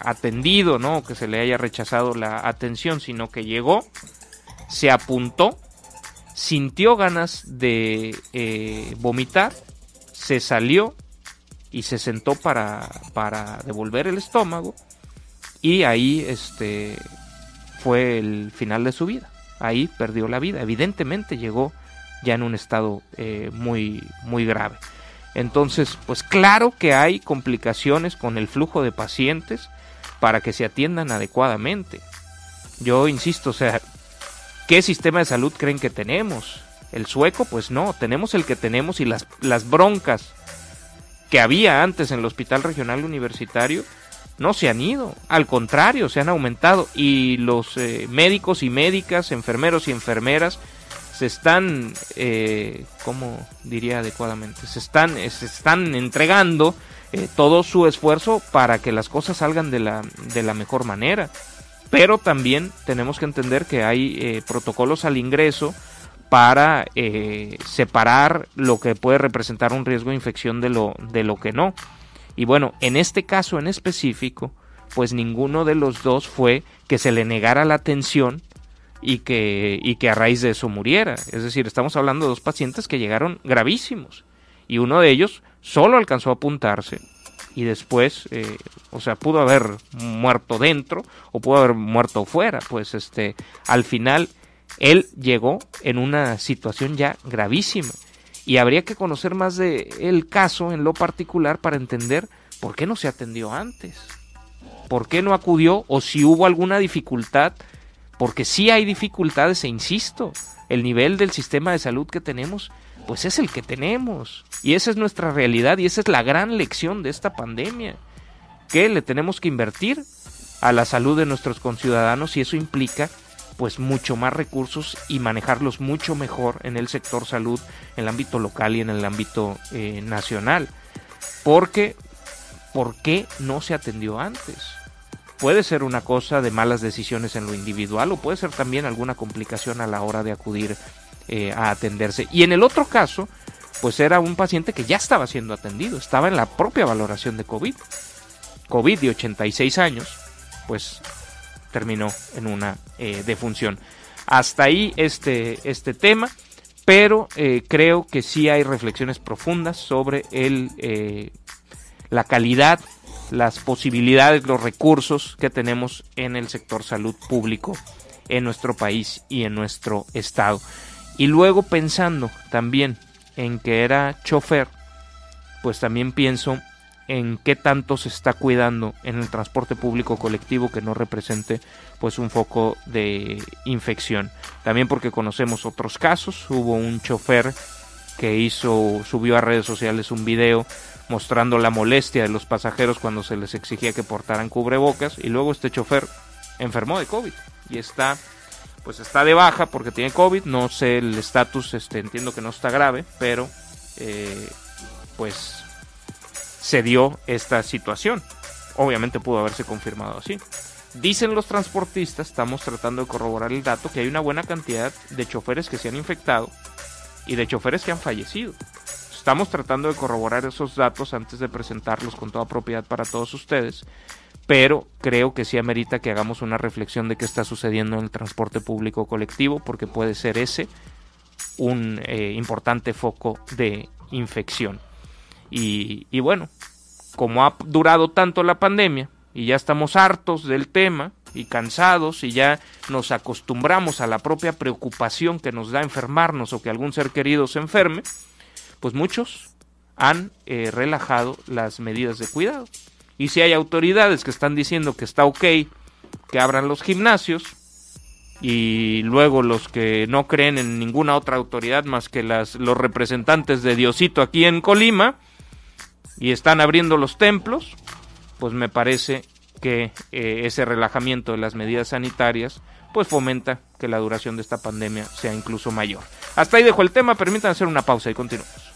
atendido, ¿no? Que se le haya rechazado la atención, sino que llegó, se apuntó, sintió ganas de vomitar, se salió y se sentó para devolver el estómago y ahí fue el final de su vida. Ahí perdió la vida. Evidentemente llegó ya en un estado muy, muy grave. Entonces, pues claro que hay complicaciones con el flujo de pacientes para que se atiendan adecuadamente. Yo insisto, o sea, ¿qué sistema de salud creen que tenemos? ¿El sueco? Pues no, tenemos el que tenemos y las broncas que había antes en el Hospital Regional Universitario no se han ido, al contrario, se han aumentado y los médicos y médicas, enfermeros y enfermeras se están, ¿cómo diría adecuadamente? Se están entregando todo su esfuerzo para que las cosas salgan de la mejor manera. Pero también tenemos que entender que hay protocolos al ingreso para separar lo que puede representar un riesgo de infección de lo que no. Y bueno, en este caso en específico, pues ninguno de los dos fue que se le negara la atención y que a raíz de eso muriera. Es decir, estamos hablando de dos pacientes que llegaron gravísimos y uno de ellos solo alcanzó a apuntarse y después, pudo haber muerto dentro o pudo haber muerto fuera. Pues al final él llegó en una situación ya gravísima y habría que conocer más de el caso en lo particular para entender por qué no se atendió antes, por qué no acudió o si hubo alguna dificultad, porque sí hay dificultades e insisto, el nivel del sistema de salud que tenemos pues es el que tenemos y esa es nuestra realidad y esa es la gran lección de esta pandemia, que le tenemos que invertir a la salud de nuestros conciudadanos y eso implica pues mucho más recursos y manejarlos mucho mejor en el sector salud, en el ámbito local y en el ámbito nacional. Porque, ¿por qué no se atendió antes? Puede ser una cosa de malas decisiones en lo individual o puede ser también alguna complicación a la hora de acudir a atenderse. Y en el otro caso, pues era un paciente que ya estaba siendo atendido, estaba en la propia valoración de COVID de 86 años, pues terminó en una defunción. Hasta ahí este tema, pero creo que sí hay reflexiones profundas sobre la calidad, las posibilidades, los recursos que tenemos en el sector salud público en nuestro país y en nuestro estado. Y luego pensando también en que era chofer, pues también pienso en qué tanto se está cuidando en el transporte público colectivo que no represente pues un foco de infección. También porque conocemos otros casos, hubo un chofer que subió a redes sociales un video mostrando la molestia de los pasajeros cuando se les exigía que portaran cubrebocas y luego este chofer enfermó de COVID y está de baja porque tiene COVID, no sé el estatus, entiendo que no está grave, pero pues se dio esta situación. Obviamente pudo haberse confirmado así. Dicen los transportistas, estamos tratando de corroborar el dato, que hay una buena cantidad de choferes que se han infectado y de choferes que han fallecido. Estamos tratando de corroborar esos datos antes de presentarlos con toda propiedad para todos ustedes, pero creo que sí amerita que hagamos una reflexión de qué está sucediendo en el transporte público colectivo, porque puede ser ese un importante foco de infección. Y bueno, como ha durado tanto la pandemia y ya estamos hartos del tema y cansados y ya nos acostumbramos a la propia preocupación que nos da enfermarnos o que algún ser querido se enferme, pues muchos han relajado las medidas de cuidado. Y si hay autoridades que están diciendo que está ok que abran los gimnasios, y luego los que no creen en ninguna otra autoridad más que los representantes de Diosito aquí en Colima, y están abriendo los templos, pues me parece que ese relajamiento de las medidas sanitarias pues fomenta que la duración de esta pandemia sea incluso mayor. Hasta ahí dejo el tema, permítanme hacer una pausa y continuamos.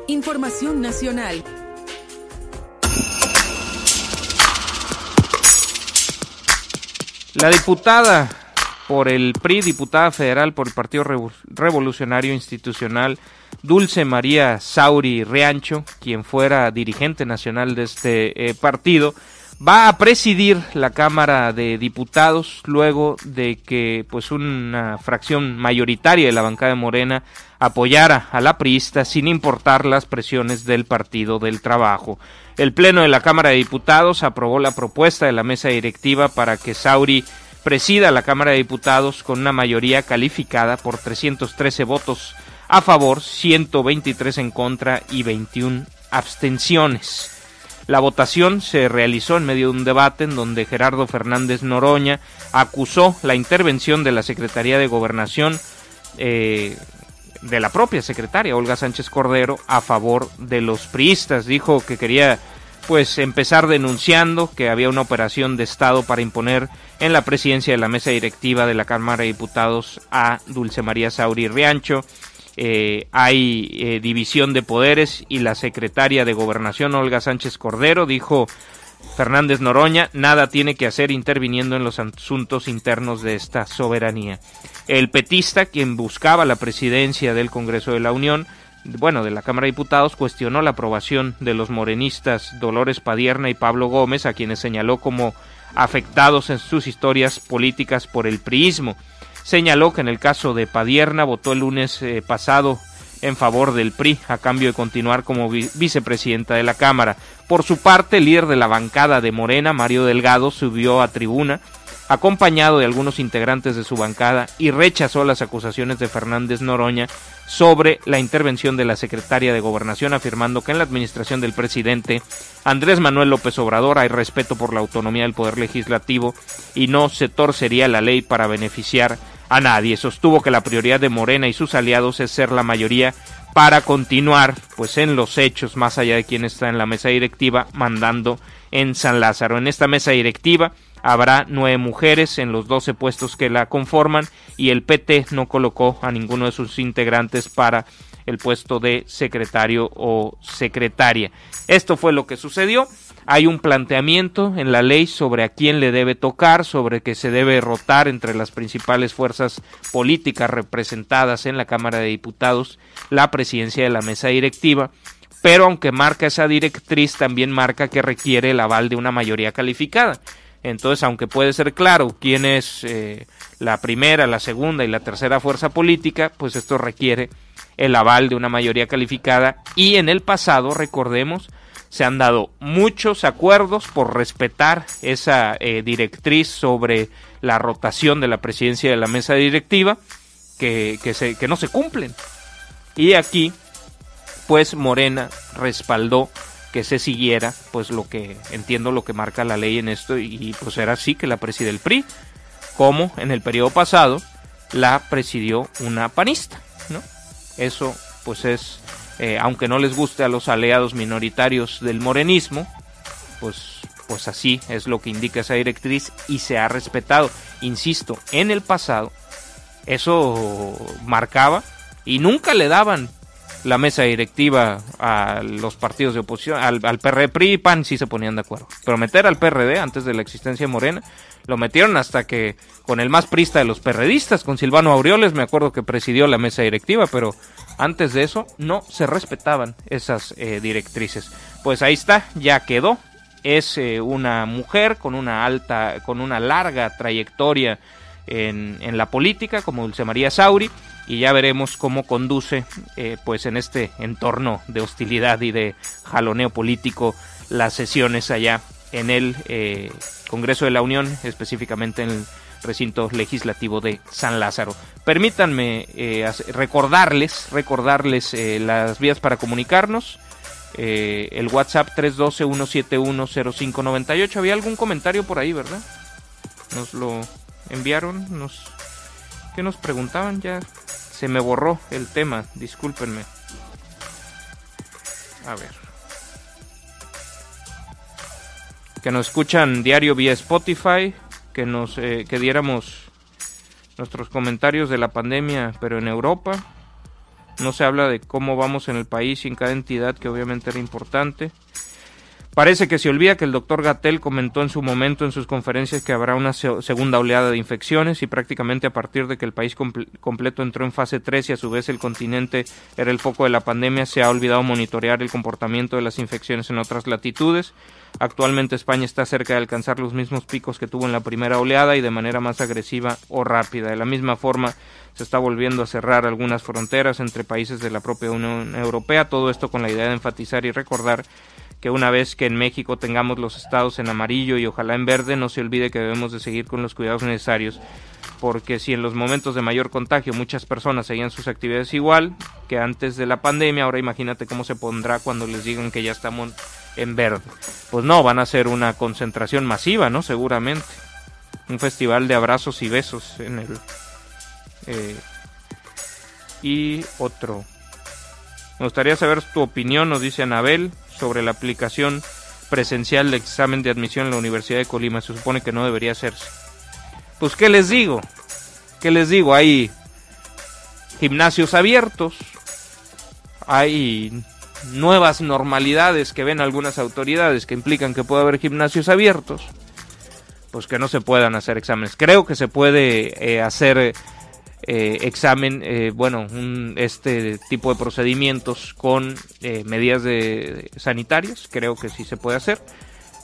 Información nacional. La diputada por el PRI, diputada federal por el Partido Revolucionario Institucional, Dulce María Sauri Riancho, quien fuera dirigente nacional de este partido, va a presidir la Cámara de Diputados luego de que pues una fracción mayoritaria de la bancada de Morena apoyara a la priista sin importar las presiones del Partido del Trabajo. El Pleno de la Cámara de Diputados aprobó la propuesta de la mesa directiva para que Sauri presida la Cámara de Diputados con una mayoría calificada por 313 votos a favor, 123 en contra y 21 abstenciones. La votación se realizó en medio de un debate en donde Gerardo Fernández Noroña acusó la intervención de la Secretaría de Gobernación, de la propia secretaria Olga Sánchez Cordero, a favor de los priistas. Dijo que quería pues empezar denunciando que había una operación de Estado para imponer en la presidencia de la mesa directiva de la Cámara de Diputados a Dulce María Sauri Riancho. Hay división de poderes y la secretaria de Gobernación Olga Sánchez Cordero, dijo Fernández Noroña, nada tiene que hacer interviniendo en los asuntos internos de esta soberanía. El petista, quien buscaba la presidencia del Congreso de la Unión, de la Cámara de Diputados, cuestionó la aprobación de los morenistas Dolores Padierna y Pablo Gómez, a quienes señaló como afectados en sus historias políticas por el priismo. Señaló que en el caso de Padierna votó el lunes pasado en favor del PRI a cambio de continuar como vicepresidenta de la Cámara. Por su parte, el líder de la bancada de Morena, Mario Delgado, subió a tribuna acompañado de algunos integrantes de su bancada y rechazó las acusaciones de Fernández Noroña sobre la intervención de la secretaria de Gobernación, afirmando que en la administración del presidente Andrés Manuel López Obrador hay respeto por la autonomía del Poder Legislativo y no se torcería la ley para beneficiar a nadie. Sostuvo que la prioridad de Morena y sus aliados es ser la mayoría para continuar pues en los hechos, más allá de quién está en la mesa directiva mandando en San Lázaro. En esta mesa directiva habrá 9 mujeres en los 12 puestos que la conforman y el PT no colocó a ninguno de sus integrantes para el puesto de secretario o secretaria. Esto fue lo que sucedió. Hay un planteamiento en la ley sobre a quién le debe tocar, sobre que se debe rotar entre las principales fuerzas políticas representadas en la Cámara de Diputados la presidencia de la mesa directiva, pero aunque marca esa directriz, también marca que requiere el aval de una mayoría calificada. Entonces, aunque puede ser claro quién es la primera, la segunda y la tercera fuerza política, pues esto requiere el aval de una mayoría calificada y en el pasado, recordemos, se han dado muchos acuerdos por respetar esa directriz sobre la rotación de la presidencia de la mesa directiva que no se cumplen. Y aquí, pues Morena respaldó que se siguiera, pues lo que entiendo lo que marca la ley en esto y pues era así que la preside el PRI, como en el periodo pasado la presidió una panista, ¿no? Eso pues es, aunque no les guste a los aliados minoritarios del morenismo, pues así es lo que indica esa directriz y se ha respetado. Insisto, en el pasado eso marcaba y nunca le daban la mesa directiva a los partidos de oposición, al PRD, PRI y PAN sí se ponían de acuerdo, pero meter al PRD antes de la existencia de Morena, lo metieron hasta que con el más prista de los perredistas, con Silvano Aureoles, me acuerdo que presidió la mesa directiva, pero antes de eso no se respetaban esas directrices. Pues ahí está, ya quedó, es una mujer con una larga trayectoria en la política, como Dulce María Sauri, y ya veremos cómo conduce pues en este entorno de hostilidad y de jaloneo político las sesiones allá en el Congreso de la Unión, específicamente en el recinto legislativo de San Lázaro. Permítanme recordarles las vías para comunicarnos. El WhatsApp 312-171-0598. Había algún comentario por ahí, ¿verdad? Nos lo enviaron, ¿qué nos preguntaban? Ya se me borró el tema, discúlpenme. A ver. Que nos escuchan diario vía Spotify, que diéramos nuestros comentarios de la pandemia, pero en Europa. No se habla de cómo vamos en el país y en cada entidad, que obviamente era importante. Parece que se olvida que el doctor Gatell comentó en su momento en sus conferencias que habrá una segunda oleada de infecciones y prácticamente a partir de que el país completo entró en fase 3 y a su vez el continente era el foco de la pandemia, se ha olvidado monitorear el comportamiento de las infecciones en otras latitudes. Actualmente España está cerca de alcanzar los mismos picos que tuvo en la primera oleada y de manera más agresiva o rápida. De la misma forma se está volviendo a cerrar algunas fronteras entre países de la propia Unión Europea, todo esto con la idea de enfatizar y recordar que una vez que en México tengamos los estados en amarillo y ojalá en verde, no se olvide que debemos de seguir con los cuidados necesarios, porque si en los momentos de mayor contagio muchas personas seguían sus actividades igual que antes de la pandemia, ahora imagínate cómo se pondrá cuando les digan que ya estamos en verde. Pues no, van a ser una concentración masiva, ¿no? Seguramente. Un festival de abrazos y besos en el... y otro. Me gustaría saber tu opinión, nos dice Anabel, sobre la aplicación presencial del examen de admisión en la Universidad de Colima. Se supone que no debería hacerse. Pues, ¿qué les digo? Hay gimnasios abiertos, hay nuevas normalidades que ven algunas autoridades que implican que puede haber gimnasios abiertos, pues que no se puedan hacer exámenes. Creo que se puede hacer examen, este tipo de procedimientos con medidas sanitarias, creo que sí se puede hacer.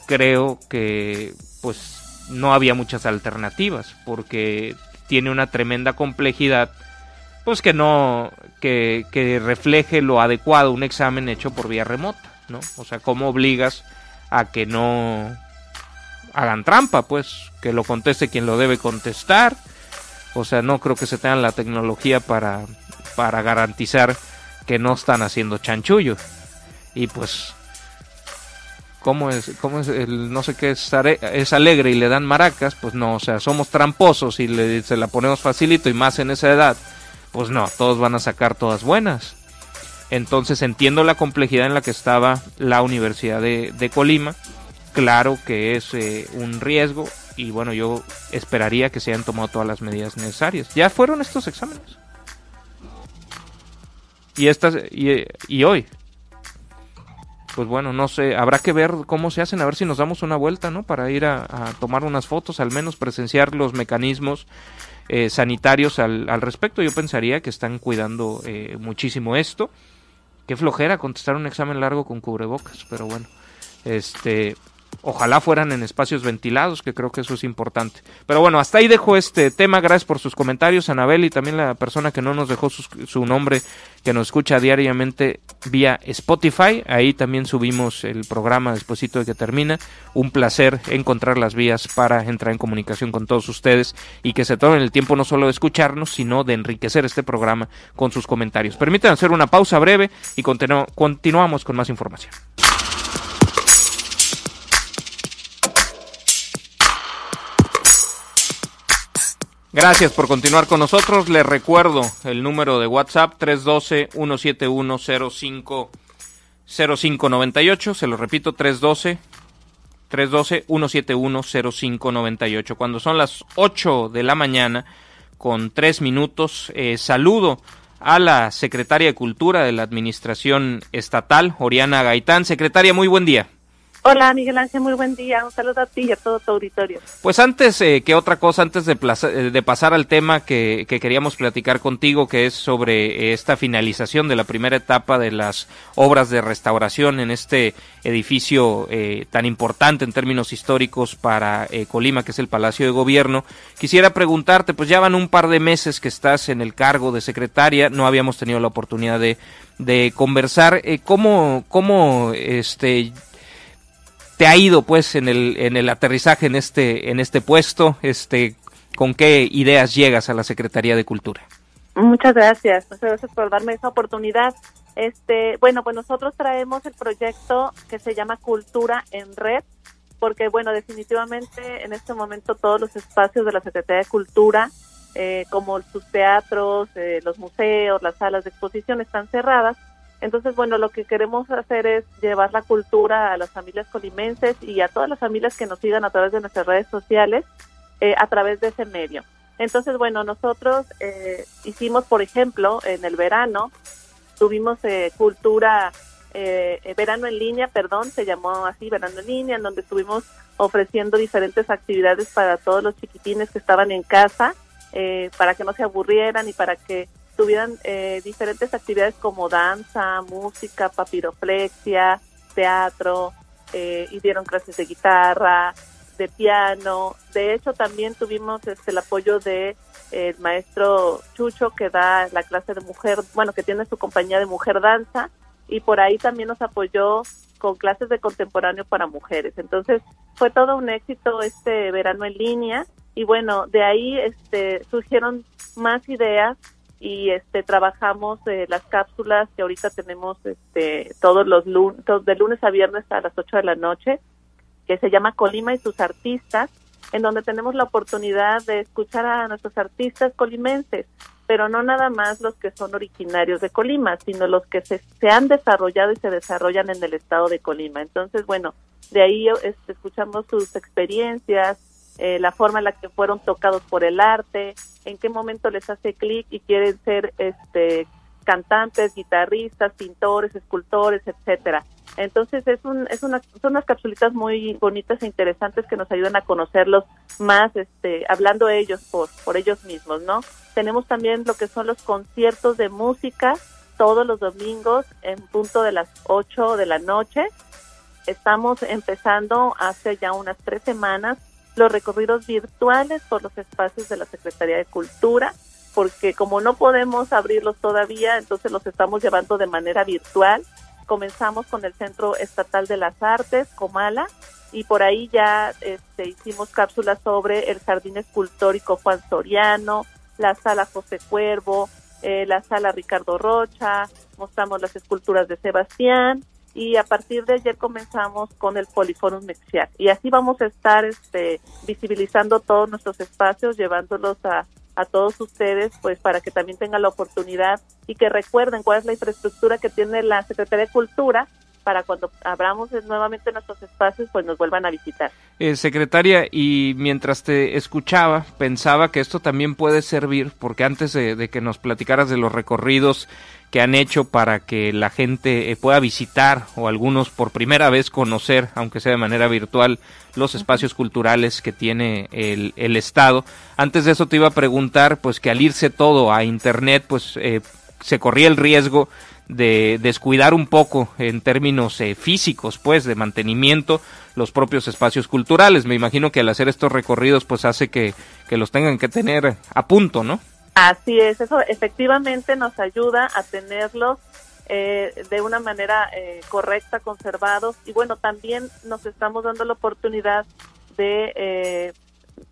Creo que pues no había muchas alternativas porque tiene una tremenda complejidad pues que no, que refleje lo adecuado un examen hecho por vía remota, ¿no? O sea, ¿cómo obligas a que no hagan trampa? Pues que lo conteste quien lo debe contestar. O sea, no creo que se tenga la tecnología para garantizar que no están haciendo chanchullo. Y pues, ¿cómo es el no sé qué es alegre y le dan maracas? Pues no, o sea, somos tramposos y se la ponemos facilito, y más en esa edad. Pues no, todos van a sacar todas buenas. Entonces entiendo la complejidad en la que estaba la Universidad de Colima. Claro que es un riesgo, y bueno, yo esperaría que se hayan tomado todas las medidas necesarias. ¿Ya fueron estos exámenes? Y hoy. Pues bueno, no sé, habrá que ver cómo se hacen, a ver si nos damos una vuelta, ¿no? Para ir a tomar unas fotos, al menos presenciar los mecanismos sanitarios al respecto. Yo pensaría que están cuidando muchísimo esto. Qué flojera contestar un examen largo con cubrebocas, pero bueno, ojalá fueran en espacios ventilados, que creo que eso es importante. Pero bueno, hasta ahí dejo este tema. Gracias por sus comentarios, Anabel, y también la persona que no nos dejó su nombre, que nos escucha diariamente vía Spotify. Ahí también subimos el programa despuesito de que termina. Un placer encontrar las vías para entrar en comunicación con todos ustedes y que se tomen el tiempo no solo de escucharnos, sino de enriquecer este programa con sus comentarios. Permítanme hacer una pausa breve y continuamos con más información. Gracias por continuar con nosotros. Les recuerdo el número de WhatsApp 312-171-0598. Se lo repito, 312-171-0598. Cuando son las 8 de la mañana con 3 minutos, saludo a la secretaria de Cultura de la Administración Estatal, Oriana Gaitán. Secretaria, muy buen día. Hola, Miguel Ángel, muy buen día. Un saludo a ti y a todo tu auditorio. Pues antes que otra cosa, antes de pasar al tema que queríamos platicar contigo, que es sobre esta finalización de la primera etapa de las obras de restauración en este edificio tan importante en términos históricos para Colima, que es el Palacio de Gobierno, quisiera preguntarte, pues ya van un par de meses que estás en el cargo de secretaria, no habíamos tenido la oportunidad de conversar, ¿cómo te ha ido pues en el aterrizaje en este puesto? ¿Con qué ideas llegas a la Secretaría de Cultura? Muchas gracias por darme esa oportunidad. Bueno, pues nosotros traemos el proyecto que se llama Cultura en Red, porque bueno, definitivamente en este momento todos los espacios de la Secretaría de Cultura, como sus teatros, los museos, las salas de exposición están cerradas. Entonces, bueno, lo que queremos hacer es llevar la cultura a las familias colimenses y a todas las familias que nos sigan a través de nuestras redes sociales, a través de ese medio. Entonces, bueno, nosotros hicimos, por ejemplo, en el verano, tuvimos cultura, verano en línea, se llamó así, verano en línea, en donde estuvimos ofreciendo diferentes actividades para todos los chiquitines que estaban en casa, para que no se aburrieran y para que tuvieran diferentes actividades como danza, música, papiroflexia, teatro, y dieron clases de guitarra, de piano. De hecho, también tuvimos el apoyo de el maestro Chucho, que da la clase de mujer, bueno, que tiene su compañía de mujer danza, y por ahí también nos apoyó con clases de contemporáneo para mujeres. Entonces, fue todo un éxito este verano en línea, y bueno, de ahí surgieron más ideas, y trabajamos las cápsulas que ahorita tenemos todos los lunes, de lunes a viernes a las 8 de la noche, que se llama Colima y sus artistas, en donde tenemos la oportunidad de escuchar a nuestros artistas colimenses, pero no nada más los que son originarios de Colima, sino los que se han desarrollado y se desarrollan en el estado de Colima. Entonces, bueno, de ahí escuchamos sus experiencias, la forma en la que fueron tocados por el arte, en qué momento les hace clic y quieren ser cantantes, guitarristas, pintores, escultores, etcétera. Entonces son unas capsulitas muy bonitas e interesantes que nos ayudan a conocerlos más, hablando ellos por ellos mismos, ¿no? Tenemos también lo que son los conciertos de música todos los domingos en punto de las 8 de la noche. Estamos empezando hace ya unas 3 semanas los recorridos virtuales por los espacios de la Secretaría de Cultura. porque como no podemos abrirlos todavía, entonces los estamos llevando de manera virtual. Comenzamos con el Centro Estatal de las Artes, Comala, y por ahí ya hicimos cápsulas sobre el Jardín Escultórico Juan Soriano, la Sala José Cuervo, la Sala Ricardo Rocha, mostramos las esculturas de Sebastián, y a partir de ayer comenzamos con el Poliforum Mexiac. Y así vamos a estar visibilizando todos nuestros espacios, llevándolos a todos ustedes, pues para que también tengan la oportunidad y que recuerden cuál es la infraestructura que tiene la Secretaría de Cultura para cuando abramos nuevamente nuestros espacios, pues nos vuelvan a visitar. Secretaria, y mientras te escuchaba, pensaba que esto también puede servir, porque antes de que nos platicaras de los recorridos que han hecho para que la gente pueda visitar, o algunos por primera vez conocer, aunque sea de manera virtual, los espacios culturales que tiene el Estado. Antes de eso te iba a preguntar, pues que al irse todo a Internet, pues se corría el riesgo de descuidar un poco en términos físicos, pues, de mantenimiento, los propios espacios culturales. Me imagino que al hacer estos recorridos, pues hace que los tengan que tener a punto, ¿no? Así es, eso efectivamente nos ayuda a tenerlos de una manera correcta, conservados, y bueno, también nos estamos dando la oportunidad de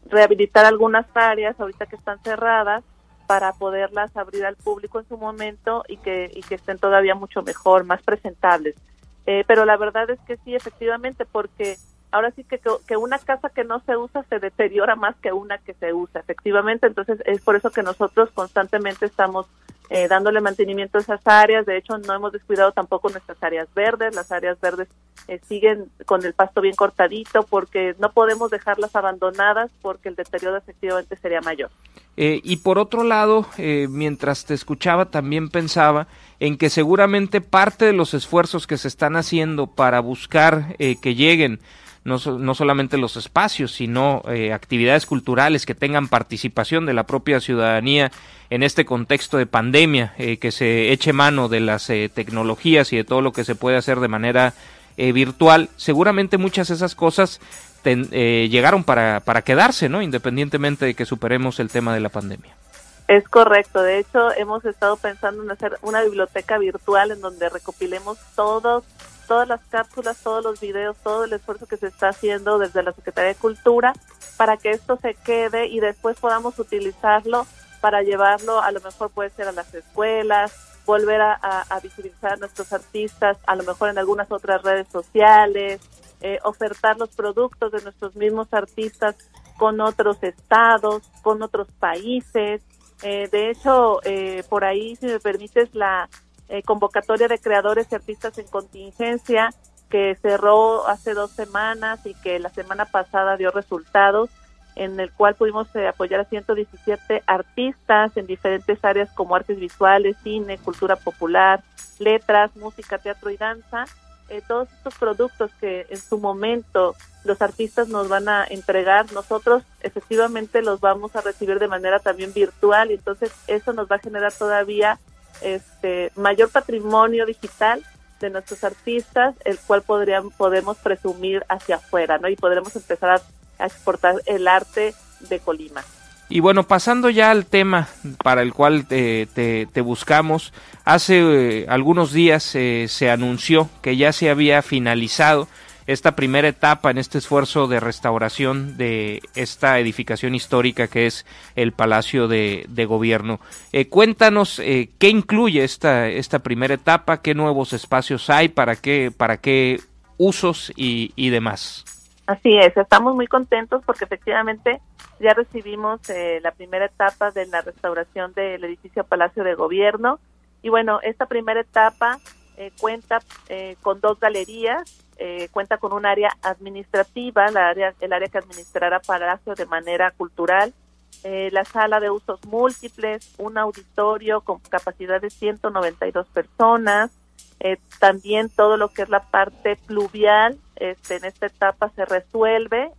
rehabilitar algunas áreas ahorita que están cerradas, para poderlas abrir al público en su momento y que estén todavía mucho mejor, más presentables. Pero la verdad es que sí, efectivamente, porque ahora sí que una casa que no se usa se deteriora más que una que se usa, efectivamente. Entonces es por eso que nosotros constantemente estamos dándole mantenimiento a esas áreas. De hecho, no hemos descuidado tampoco nuestras áreas verdes. Las áreas verdes siguen con el pasto bien cortadito, porque no podemos dejarlas abandonadas porque el deterioro efectivamente sería mayor. Y por otro lado, mientras te escuchaba, también pensaba en que seguramente parte de los esfuerzos que se están haciendo para buscar que lleguen no solamente los espacios, sino actividades culturales que tengan participación de la propia ciudadanía en este contexto de pandemia, que se eche mano de las tecnologías y de todo lo que se puede hacer de manera virtual. Seguramente muchas de esas cosas llegaron para quedarse, ¿no? Independientemente de que superemos el tema de la pandemia. Es correcto. De hecho, hemos estado pensando en hacer una biblioteca virtual en donde recopilemos todas las cápsulas, todos los videos, todo el esfuerzo que se está haciendo desde la Secretaría de Cultura para que esto se quede y después podamos utilizarlo para llevarlo, a lo mejor puede ser a las escuelas, volver a visibilizar a nuestros artistas, a lo mejor en algunas otras redes sociales, ofertar los productos de nuestros mismos artistas con otros estados, con otros países. De hecho, por ahí, si me permites, la convocatoria de creadores y artistas en contingencia, que cerró hace 2 semanas y que la semana pasada dio resultados, en el cual pudimos apoyar a 117 artistas en diferentes áreas como artes visuales, cine, cultura popular, letras, música, teatro y danza. Todos estos productos que en su momento los artistas nos van a entregar, nosotros efectivamente los vamos a recibir de manera también virtual, y entonces eso nos va a generar todavía mayor patrimonio digital de nuestros artistas, el cual podemos presumir hacia afuera, ¿no? Y podremos empezar a exportar el arte de Colima. Y bueno, pasando ya al tema para el cual te buscamos, hace algunos días se anunció que ya se había finalizado esta primera etapa en este esfuerzo de restauración de esta edificación histórica que es el Palacio de Gobierno. Cuéntanos qué incluye esta primera etapa, qué nuevos espacios hay, para qué usos y demás. Así es, estamos muy contentos porque efectivamente ya recibimos la primera etapa de la restauración del edificio Palacio de Gobierno, y bueno, esta primera etapa cuenta con 2 galerías, cuenta con un área administrativa, el área que administrará Palacio de manera cultural, la sala de usos múltiples, un auditorio con capacidad de 192 personas, también todo lo que es la parte pluvial, en esta etapa se resuelve.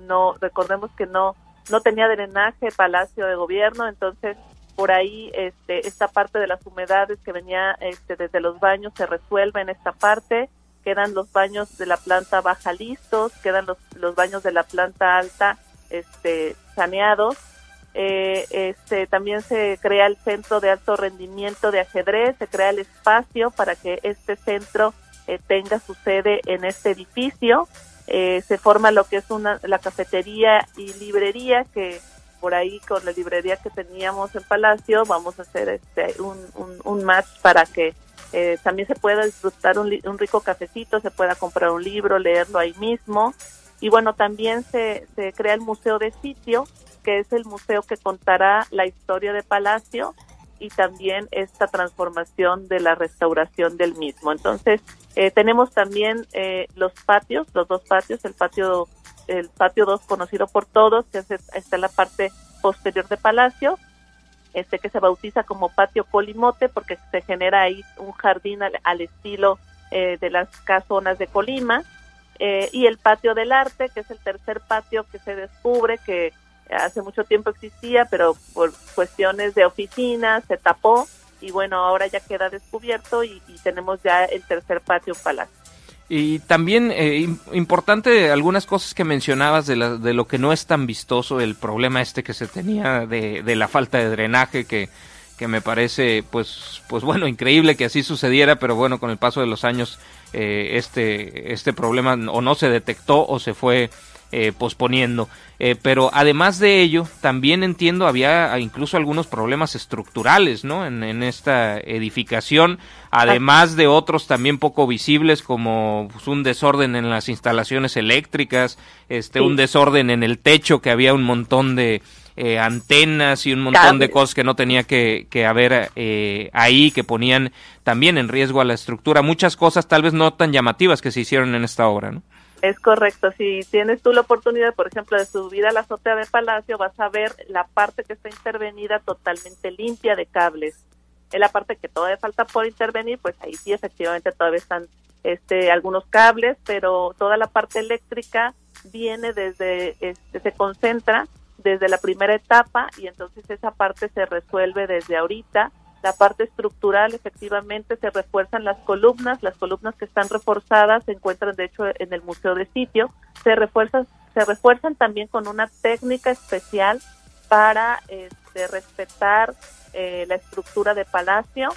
No recordemos que no tenía drenaje Palacio de Gobierno, entonces por ahí esta parte de las humedades que venía desde los baños se resuelve en esta parte. Quedan los baños de la planta baja listos, quedan los baños de la planta alta saneados, También se crea el Centro de Alto Rendimiento de Ajedrez, se crea el espacio para que este centro tenga su sede en este edificio. Se forma lo que es la cafetería y librería, que por ahí con la librería que teníamos en Palacio vamos a hacer un match para que también se pueda disfrutar un rico cafecito, se pueda comprar un libro, leerlo ahí mismo. Y bueno, también se crea el Museo de Sitio, que es el museo que contará la historia de Palacio y también esta transformación de la restauración del mismo. Entonces, tenemos también los dos patios, el patio 2 conocido por todos, que está en la parte posterior de Palacio, que se bautiza como Patio Colimote, porque se genera ahí un jardín al estilo de las casonas de Colima, y el Patio del Arte, que es el tercer patio que se descubre, que hace mucho tiempo existía, pero por cuestiones de oficinas se tapó, y bueno, ahora ya queda descubierto y tenemos ya el tercer patio en Palacio. Y también importante algunas cosas que mencionabas de lo que no es tan vistoso, el problema que se tenía de la falta de drenaje, que me parece pues bueno, increíble que así sucediera, pero bueno, con el paso de los años este problema o no se detectó o se fue posponiendo. Pero además de ello, también entiendo había incluso algunos problemas estructurales, ¿no? En esta edificación, además de otros también poco visibles, como pues, un desorden en las instalaciones eléctricas, sí, un desorden en el techo, que había un montón de antenas y un montón de cosas que no tenía que haber ahí, que ponían también en riesgo a la estructura. Muchas cosas tal vez no tan llamativas que se hicieron en esta obra, ¿no? Es correcto. Si tienes tú la oportunidad, por ejemplo, de subir a la azotea de Palacio, vas a ver la parte que está intervenida totalmente limpia de cables. En la parte que todavía falta por intervenir, pues ahí sí efectivamente todavía están algunos cables, pero toda la parte eléctrica viene se concentra desde la primera etapa, y entonces esa parte se resuelve desde ahorita. La parte estructural, efectivamente, se refuerzan las columnas que están reforzadas se encuentran de hecho en el Museo de Sitio, se refuerzan también con una técnica especial para respetar la estructura de Palacio.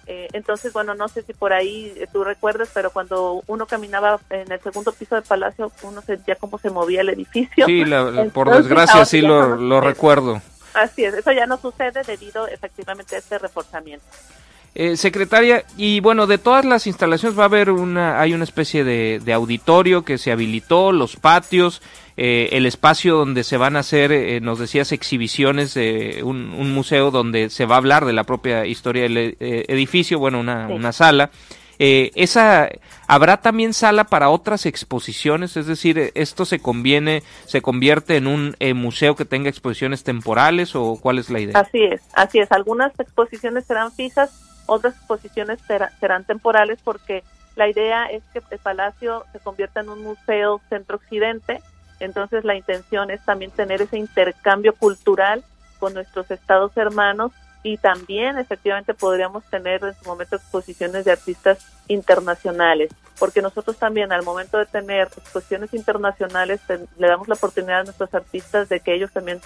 Entonces, bueno, no sé si por ahí tú recuerdas, pero cuando uno caminaba en el segundo piso de Palacio, uno sentía cómo se movía el edificio. Sí, por desgracia sí lo recuerdo. Así es, eso ya no sucede debido efectivamente a este reforzamiento. Secretaria, y bueno, de todas las instalaciones va a haber hay una especie de auditorio que se habilitó, los patios, el espacio donde se van a hacer, nos decías, exhibiciones, un museo donde se va a hablar de la propia historia del edificio, bueno, una sala. ¿Habrá también sala para otras exposiciones? Es decir, ¿esto se convierte en un museo que tenga exposiciones temporales, o cuál es la idea? Así es. Algunas exposiciones serán fijas, otras exposiciones serán temporales, porque la idea es que el Palacio se convierta en un museo centro-occidente. Entonces la intención es también tener ese intercambio cultural con nuestros estados hermanos, y también efectivamente podríamos tener en su momento exposiciones de artistas internacionales, porque nosotros también al momento de tener exposiciones internacionales le damos la oportunidad a nuestros artistas de que ellos también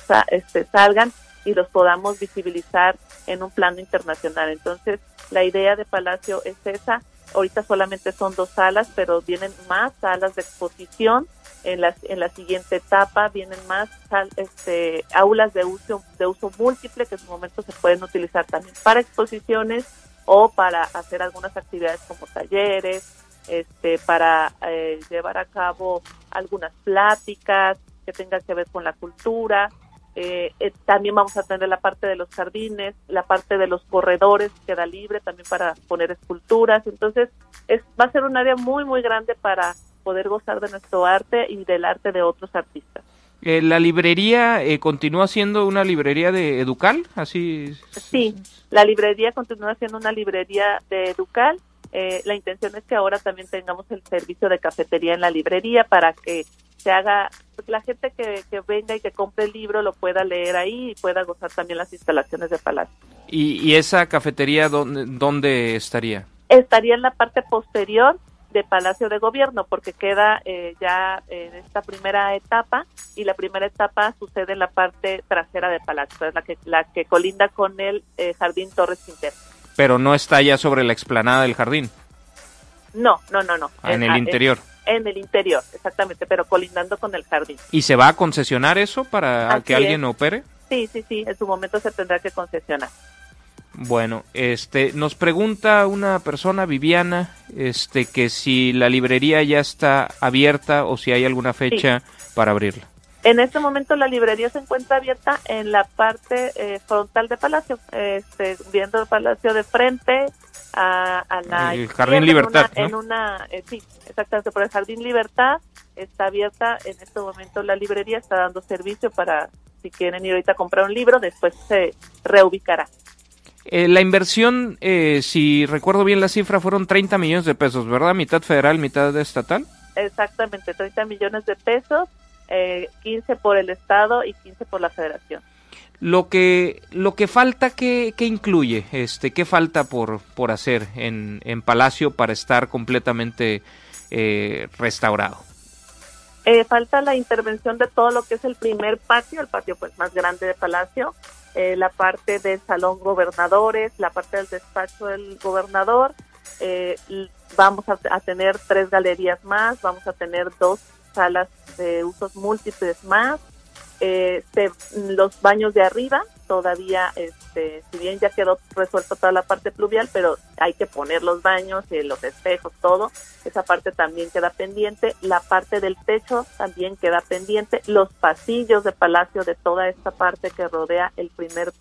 salgan y los podamos visibilizar en un plano internacional. Entonces la idea de Palacio es esa. Ahorita solamente son 2 salas, pero vienen más salas de exposición. En la siguiente etapa vienen más aulas de uso múltiple, que en su momento se pueden utilizar también para exposiciones o para hacer algunas actividades como talleres, para llevar a cabo algunas pláticas que tengan que ver con la cultura. También vamos a tener la parte de los jardines, la parte de los corredores queda libre también para poner esculturas. Entonces va a ser un área muy muy grande para poder gozar de nuestro arte y del arte de otros artistas. ¿La librería continúa siendo una librería de Educal? Así. Sí, la librería continúa siendo una librería de Educal. La intención es que ahora también tengamos el servicio de cafetería en la librería para que se haga, la gente que venga y que compre el libro lo pueda leer ahí y pueda gozar también las instalaciones de Palacio. ¿Y esa cafetería dónde estaría? Estaría en la parte posterior de Palacio de Gobierno, porque queda ya en esta primera etapa, y la primera etapa sucede en la parte trasera de Palacio, es la que colinda con el Jardín Torres Quintero. Pero no está ya sobre la explanada del jardín. No. En el interior. En el interior, exactamente, pero colindando con el jardín. ¿Y se va a concesionar eso para Así que alguien es. opere? Sí, en su momento se tendrá que concesionar. Bueno, nos pregunta una persona, Viviana, que si la librería ya está abierta o si hay alguna fecha para abrirla. En este momento la librería se encuentra abierta en la parte frontal de Palacio, viendo el Palacio de frente a la el Jardín Libertad, ¿no? Sí, exactamente, por el Jardín Libertad está abierta en este momento la librería, está dando servicio para si quieren ir ahorita a comprar un libro, después se reubicará. La inversión, si recuerdo bien la cifra, fueron 30 millones de pesos, ¿verdad? Mitad federal, mitad estatal. Exactamente, 30 millones de pesos, 15 por el Estado y 15 por la Federación. Lo que falta, ¿qué incluye? ¿Qué falta por hacer en Palacio para estar completamente restaurado? Falta la intervención de todo lo que es el primer patio, el patio pues más grande de Palacio, la parte del Salón Gobernadores, la parte del despacho del gobernador. Vamos a tener 3 galerías más, vamos a tener 2 salas de usos múltiples más, los baños de arriba todavía, si bien ya quedó resuelto toda la parte pluvial, pero hay que poner los baños, los espejos, todo, esa parte también queda pendiente, la parte del techo también queda pendiente, los pasillos de Palacio de toda esta parte que rodea el primer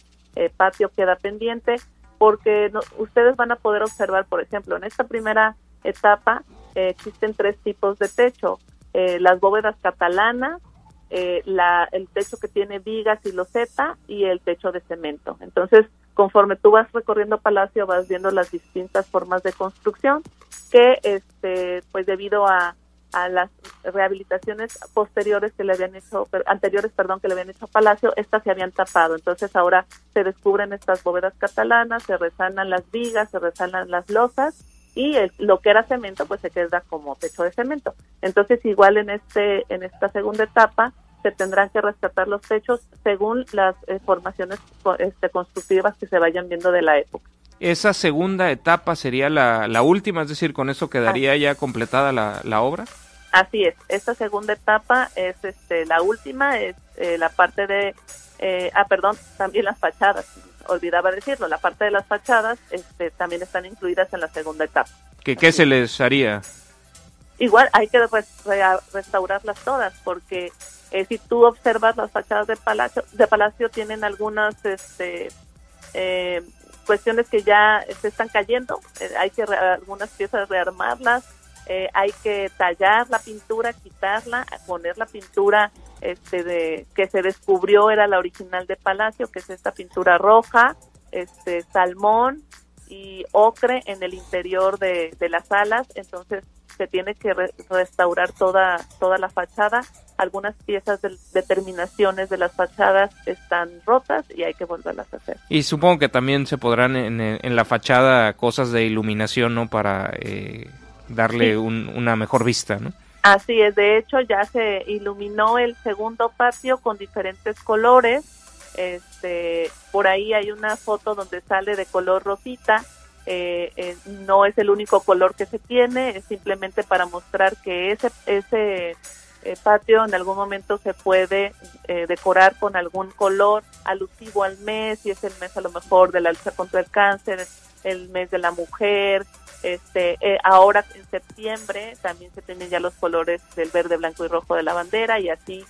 patio queda pendiente, porque ustedes van a poder observar, por ejemplo, en esta primera etapa existen 3 tipos de techo, las bóvedas catalanas, el techo que tiene vigas y loseta y el techo de cemento. Entonces, conforme tú vas recorriendo Palacio, vas viendo las distintas formas de construcción que, pues debido a las rehabilitaciones anteriores que le habían hecho a Palacio, estas se habían tapado. Entonces, ahora se descubren estas bóvedas catalanas, se resanan las vigas, se resanan las losas, y lo que era cemento pues se queda como techo de cemento. Entonces igual en esta segunda etapa se tendrán que rescatar los techos según las formaciones constructivas que se vayan viendo de la época. ¿Esa segunda etapa sería la última? Es decir, ¿con eso quedaría ya completada la obra? Así es, esta segunda etapa es la última, es la parte de también las fachadas, olvidaba decirlo, la parte de las fachadas también están incluidas en la segunda etapa. ¿Qué se les haría? Igual hay que restaurarlas todas, porque si tú observas las fachadas de Palacio tienen algunas cuestiones que ya se están cayendo, hay que algunas piezas rearmarlas, hay que tallar la pintura, quitarla, poner la pintura que se descubrió era la original de Palacio, que es esta pintura roja, salmón y ocre en el interior de las salas. Entonces se tiene que restaurar toda la fachada. Algunas piezas de terminaciones de las fachadas están rotas y hay que volverlas a hacer. Y supongo que también se podrán en la fachada cosas de iluminación, ¿no? Para darle una mejor vista, ¿no? Así es, de hecho ya se iluminó el segundo patio con diferentes colores. Por ahí hay una foto donde sale de color rosita. No es el único color que se tiene, es simplemente para mostrar que ese patio en algún momento se puede decorar con algún color alusivo al mes, y es el mes a lo mejor de la lucha contra el cáncer, el mes de la mujer. Ahora en septiembre también se tienen ya los colores del verde, blanco y rojo de la bandera, y así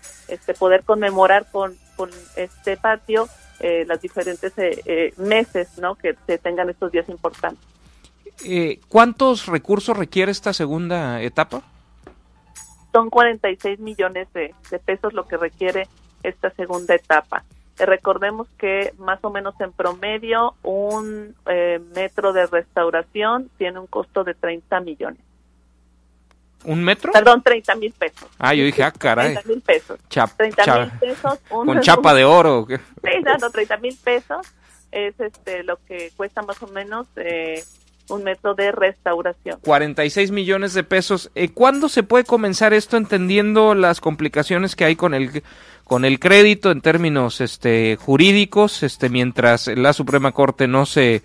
poder conmemorar con este patio los diferentes meses, ¿no? Que se tengan estos días importantes. ¿Cuántos recursos requiere esta segunda etapa? Son 46 millones de pesos lo que requiere esta segunda etapa. Recordemos que más o menos en promedio un metro de restauración tiene un costo de 30 millones. ¿Un metro? Perdón, 30,000 pesos. Ah, yo dije, caray. 30,000 pesos. 30,000 pesos. ¿Con chapa de oro? ¿Qué? Sí, 30,000 pesos es lo que cuesta más o menos un metro de restauración. 46 millones de pesos. ¿Cuándo se puede comenzar esto, entendiendo las complicaciones que hay con el crédito en términos jurídicos? Mientras la Suprema Corte no se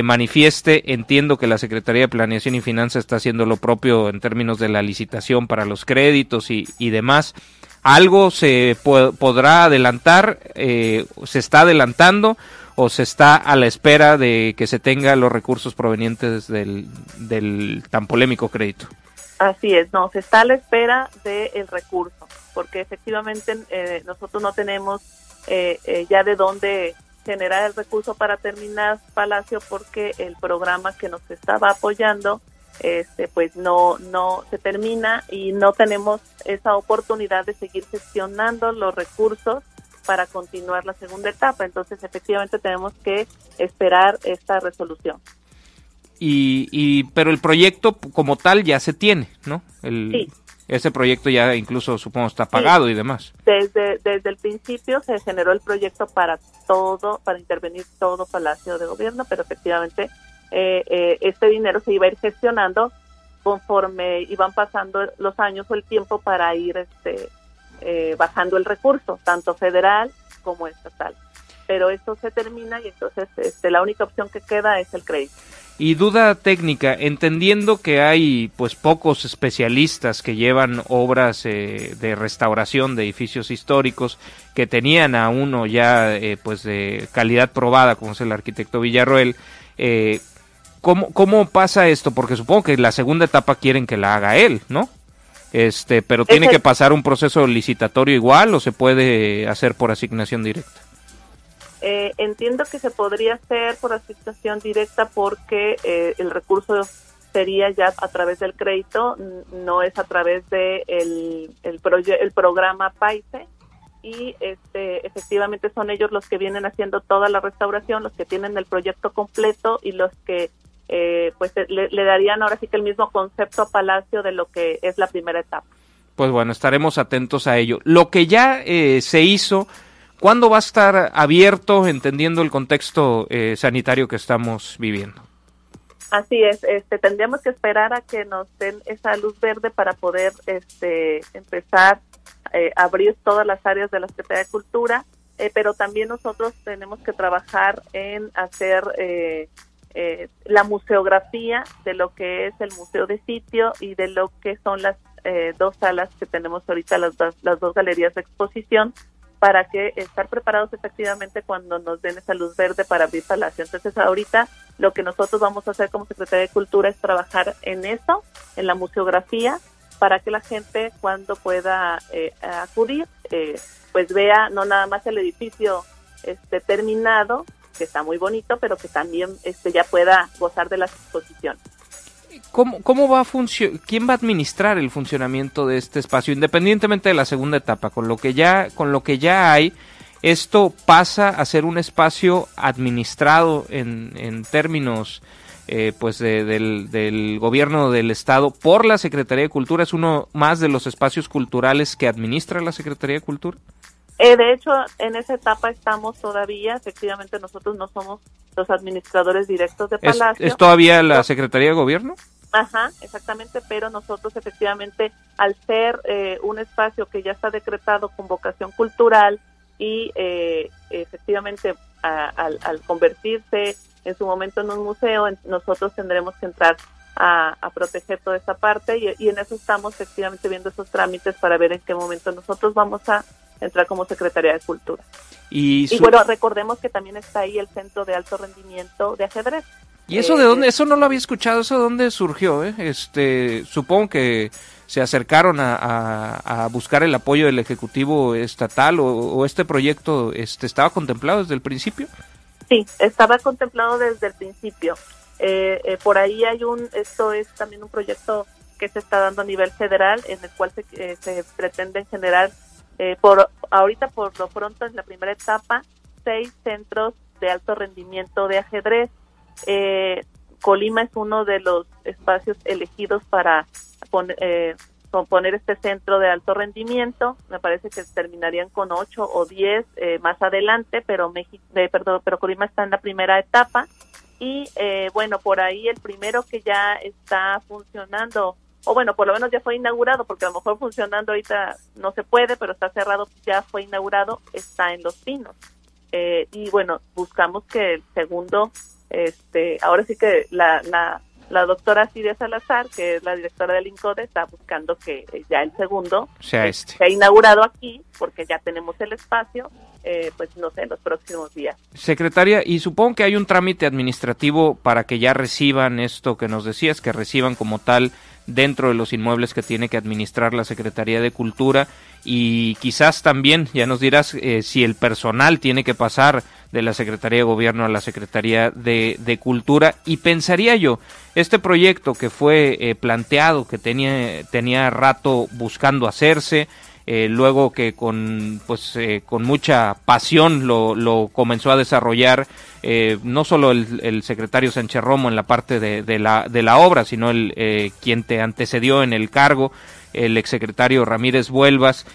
manifieste, entiendo que la Secretaría de Planeación y Finanzas está haciendo lo propio en términos de la licitación para los créditos y demás. ¿Algo se podrá adelantar? ¿Se está adelantando o se está a la espera de que se tenga los recursos provenientes del tan polémico crédito? Así es, no, se está a la espera del recurso, porque efectivamente nosotros no tenemos ya de dónde generar el recurso para terminar Palacio, porque el programa que nos estaba apoyando pues no se termina y no tenemos esa oportunidad de seguir gestionando los recursos para continuar la segunda etapa. Entonces efectivamente tenemos que esperar esta resolución. Pero el proyecto como tal ya se tiene, ¿no? Sí. Ese proyecto ya incluso supongo está pagado, sí, y demás. Desde el principio se generó el proyecto para intervenir todo Palacio de Gobierno, pero efectivamente este dinero se iba a ir gestionando conforme iban pasando los años o el tiempo para ir bajando el recurso, tanto federal como estatal. Pero esto se termina y entonces la única opción que queda es el crédito. Y duda técnica, entendiendo que hay pues pocos especialistas que llevan obras de restauración de edificios históricos, que tenían a uno ya pues de calidad probada, como es el arquitecto Villarroel, ¿cómo pasa esto? Porque supongo que la segunda etapa quieren que la haga él, ¿no? Pero ¿tiene que pasar un proceso licitatorio igual o se puede hacer por asignación directa? Entiendo que se podría hacer por asignación directa porque el recurso sería ya a través del crédito, no es a través de el programa PAISE, y efectivamente son ellos los que vienen haciendo toda la restauración, los que tienen el proyecto completo y los que pues le darían ahora sí que el mismo concepto a Palacio de lo que es la primera etapa. Pues bueno, estaremos atentos a ello. Lo que ya se hizo, ¿cuándo va a estar abierto, entendiendo el contexto sanitario que estamos viviendo? Así es, tendríamos que esperar a que nos den esa luz verde para poder empezar a abrir todas las áreas de la Secretaría de Cultura, pero también nosotros tenemos que trabajar en hacer la museografía de lo que es el Museo de Sitio y de lo que son las dos salas que tenemos ahorita, las dos galerías de exposición, para que estar preparados efectivamente cuando nos den esa luz verde para abrir Palacio. Entonces ahorita lo que nosotros vamos a hacer como Secretaría de Cultura es trabajar en eso, en la museografía, para que la gente cuando pueda acudir, pues vea no nada más el edificio terminado, que está muy bonito, pero que también ya pueda gozar de las exposiciones. ¿Cómo va a funcionar? ¿Quién va a administrar el funcionamiento de este espacio, independientemente de la segunda etapa? Con lo que ya hay, esto pasa a ser un espacio administrado en términos pues del gobierno del estado por la Secretaría de Cultura. ¿Es uno más de los espacios culturales que administra la Secretaría de Cultura? De hecho, en esa etapa estamos todavía. Efectivamente, nosotros no somos los administradores directos de Palacio. ¿Es todavía la Secretaría de Gobierno? Ajá, exactamente, pero nosotros efectivamente, al ser un espacio que ya está decretado con vocación cultural y efectivamente al convertirse en su momento en un museo, nosotros tendremos que entrar a proteger toda esa parte y en eso estamos efectivamente viendo esos trámites para ver en qué momento nosotros vamos a entrar como Secretaría de Cultura. Y bueno, recordemos que también está ahí el Centro de Alto Rendimiento de Ajedrez. ¿Y eso de dónde? Eso no lo había escuchado. ¿Eso de dónde surgió? Supongo que se acercaron a buscar el apoyo del Ejecutivo Estatal o este proyecto estaba contemplado desde el principio. Sí, estaba contemplado desde el principio. Por ahí esto es también un proyecto que se está dando a nivel federal, en el cual se pretende generar ahorita por lo pronto en la primera etapa 6 centros de alto rendimiento de ajedrez. Colima es uno de los espacios elegidos para componer este centro de alto rendimiento. Me parece que terminarían con 8 o 10 más adelante, pero Colima está en la primera etapa. y bueno, por ahí el primero que ya está funcionando, o bueno, por lo menos ya fue inaugurado, porque a lo mejor funcionando ahorita no se puede, pero está cerrado, ya fue inaugurado, está en Los Pinos. Y bueno, buscamos que el segundo, ahora sí que la doctora Cidia Salazar, que es la directora del INCODE, está buscando que ya el segundo sea inaugurado aquí, porque ya tenemos el espacio, pues no sé, en los próximos días. Secretaria, y supongo que hay un trámite administrativo para que ya reciban esto que nos decías, que reciban como tal dentro de los inmuebles que tiene que administrar la Secretaría de Cultura, y quizás también, ya nos dirás, si el personal tiene que pasar de la Secretaría de Gobierno a la Secretaría de Cultura, y pensaría yo, este proyecto que fue planteado, que tenía rato buscando hacerse, luego que con mucha pasión lo comenzó a desarrollar no solo el secretario Sánchez Romo en la parte de la obra, sino quien te antecedió en el cargo, el exsecretario Ramírez Buelvas,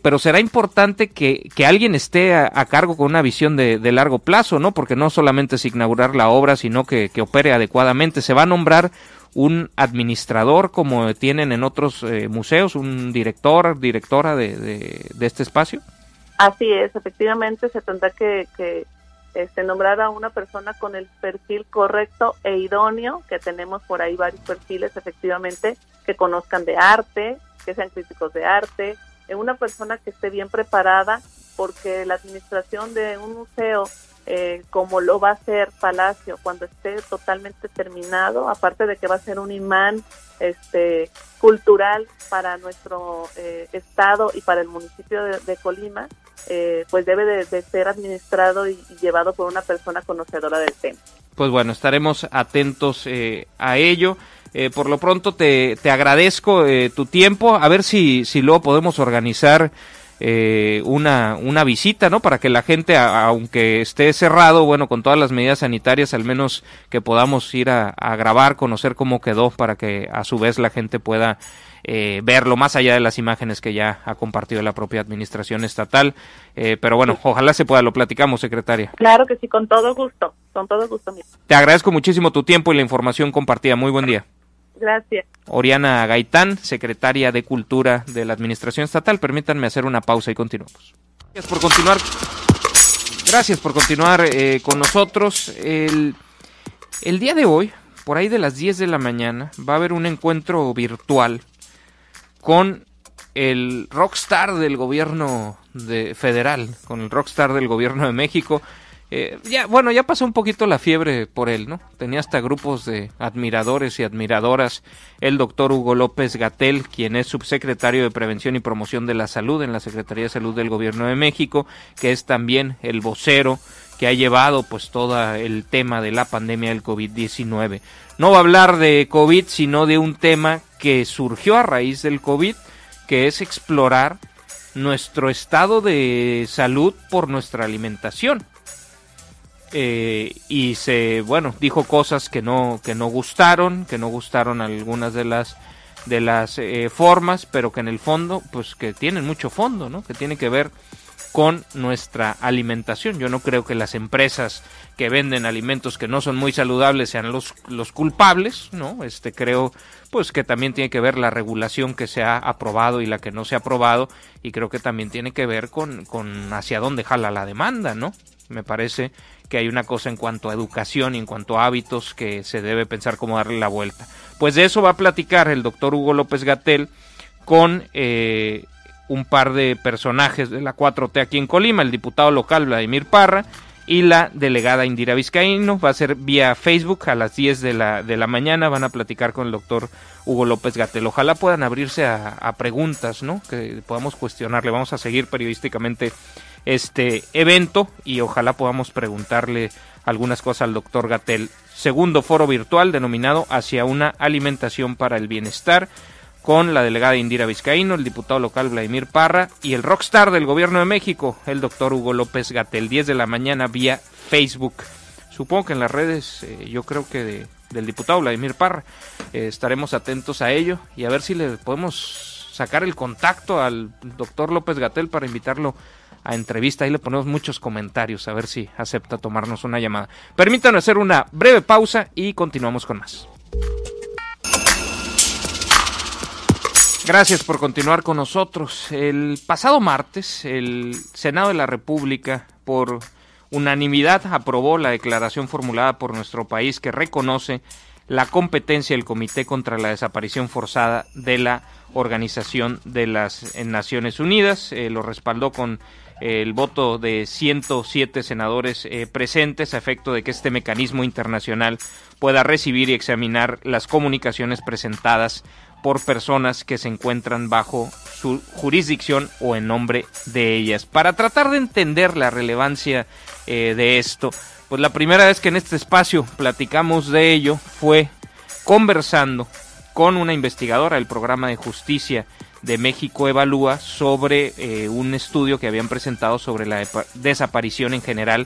pero será importante que alguien esté a cargo con una visión de largo plazo, ¿no? Porque no solamente es inaugurar la obra, sino que opere adecuadamente. ¿Se va a nombrar un administrador como tienen en otros museos, un directora de este espacio? Así es, efectivamente se tendrá que nombrar a una persona con el perfil correcto e idóneo, que tenemos por ahí varios perfiles, efectivamente, que conozcan de arte, que sean críticos de arte, una persona que esté bien preparada, porque la administración de un museo, como lo va a ser Palacio cuando esté totalmente terminado, aparte de que va a ser un imán cultural para nuestro estado y para el municipio de Colima, pues debe de ser administrado y llevado por una persona conocedora del tema. Pues bueno, estaremos atentos a ello. Por lo pronto te agradezco tu tiempo, a ver si luego podemos organizar una visita, ¿no? Para que la gente, aunque esté cerrado, bueno, con todas las medidas sanitarias, al menos que podamos ir a grabar, conocer cómo quedó, para que a su vez la gente pueda verlo más allá de las imágenes que ya ha compartido la propia administración estatal. Pero bueno, ojalá se pueda, lo platicamos, secretaria. Claro que sí, con todo gusto. Te agradezco muchísimo tu tiempo y la información compartida. Muy buen día. Gracias. Oriana Gaitán, secretaria de Cultura de la Administración Estatal. Permítanme hacer una pausa y continuamos. Gracias por continuar con nosotros. El día de hoy, por ahí de las 10 de la mañana, va a haber un encuentro virtual con el rockstar del gobierno federal, con el rockstar del gobierno de México. Ya pasó un poquito la fiebre por él, ¿no? Tenía hasta grupos de admiradores y admiradoras. El doctor Hugo López-Gatell, quien es subsecretario de Prevención y Promoción de la Salud en la Secretaría de Salud del Gobierno de México, que es también el vocero que ha llevado pues todo el tema de la pandemia del COVID-19. No va a hablar de COVID, sino de un tema que surgió a raíz del COVID, que es explorar nuestro estado de salud por nuestra alimentación. Y dijo cosas que no gustaron algunas de las formas, pero que en el fondo, pues que tienen mucho fondo, ¿no? Que tiene que ver con nuestra alimentación. Yo no creo que las empresas que venden alimentos que no son muy saludables sean los culpables, ¿no? Creo pues que también tiene que ver la regulación que se ha aprobado y la que no se ha aprobado, y creo que también tiene que ver con hacia dónde jala la demanda, ¿no? Me parece que hay una cosa en cuanto a educación y en cuanto a hábitos que se debe pensar cómo darle la vuelta. Pues de eso va a platicar el doctor Hugo López-Gatell con un par de personajes de la 4T aquí en Colima, el diputado local Vladimir Parra y la delegada Indira Vizcaíno. Va a ser vía Facebook a las 10 de la mañana, van a platicar con el doctor Hugo López-Gatell. Ojalá puedan abrirse a preguntas, ¿no? Que podamos cuestionarle. Vamos a seguir periodísticamente este evento y ojalá podamos preguntarle algunas cosas al doctor Gatell. Segundo foro virtual denominado Hacia una alimentación para el bienestar, con la delegada Indira Vizcaíno, el diputado local Vladimir Parra y el rockstar del gobierno de México, el doctor Hugo López-Gatell. 10 de la mañana vía Facebook. Supongo que en las redes, yo creo que del diputado Vladimir Parra, estaremos atentos a ello y a ver si le podemos sacar el contacto al doctor López-Gatell para invitarlo a entrevista. Ahí le ponemos muchos comentarios, a ver si acepta tomarnos una llamada. Permítanme hacer una breve pausa y continuamos con más. Gracias por continuar con nosotros. El pasado martes, el Senado de la República, por unanimidad, aprobó la declaración formulada por nuestro país que reconoce la competencia del Comité contra la Desaparición Forzada de la Organización de las Naciones Unidas. Lo respaldó con el voto de 107 senadores presentes, a efecto de que este mecanismo internacional pueda recibir y examinar las comunicaciones presentadas por personas que se encuentran bajo su jurisdicción o en nombre de ellas. Para tratar de entender la relevancia de esto, pues la primera vez que en este espacio platicamos de ello fue conversando con una investigadora del Programa de Justicia de México Evalúa sobre un estudio que habían presentado sobre la desaparición en general,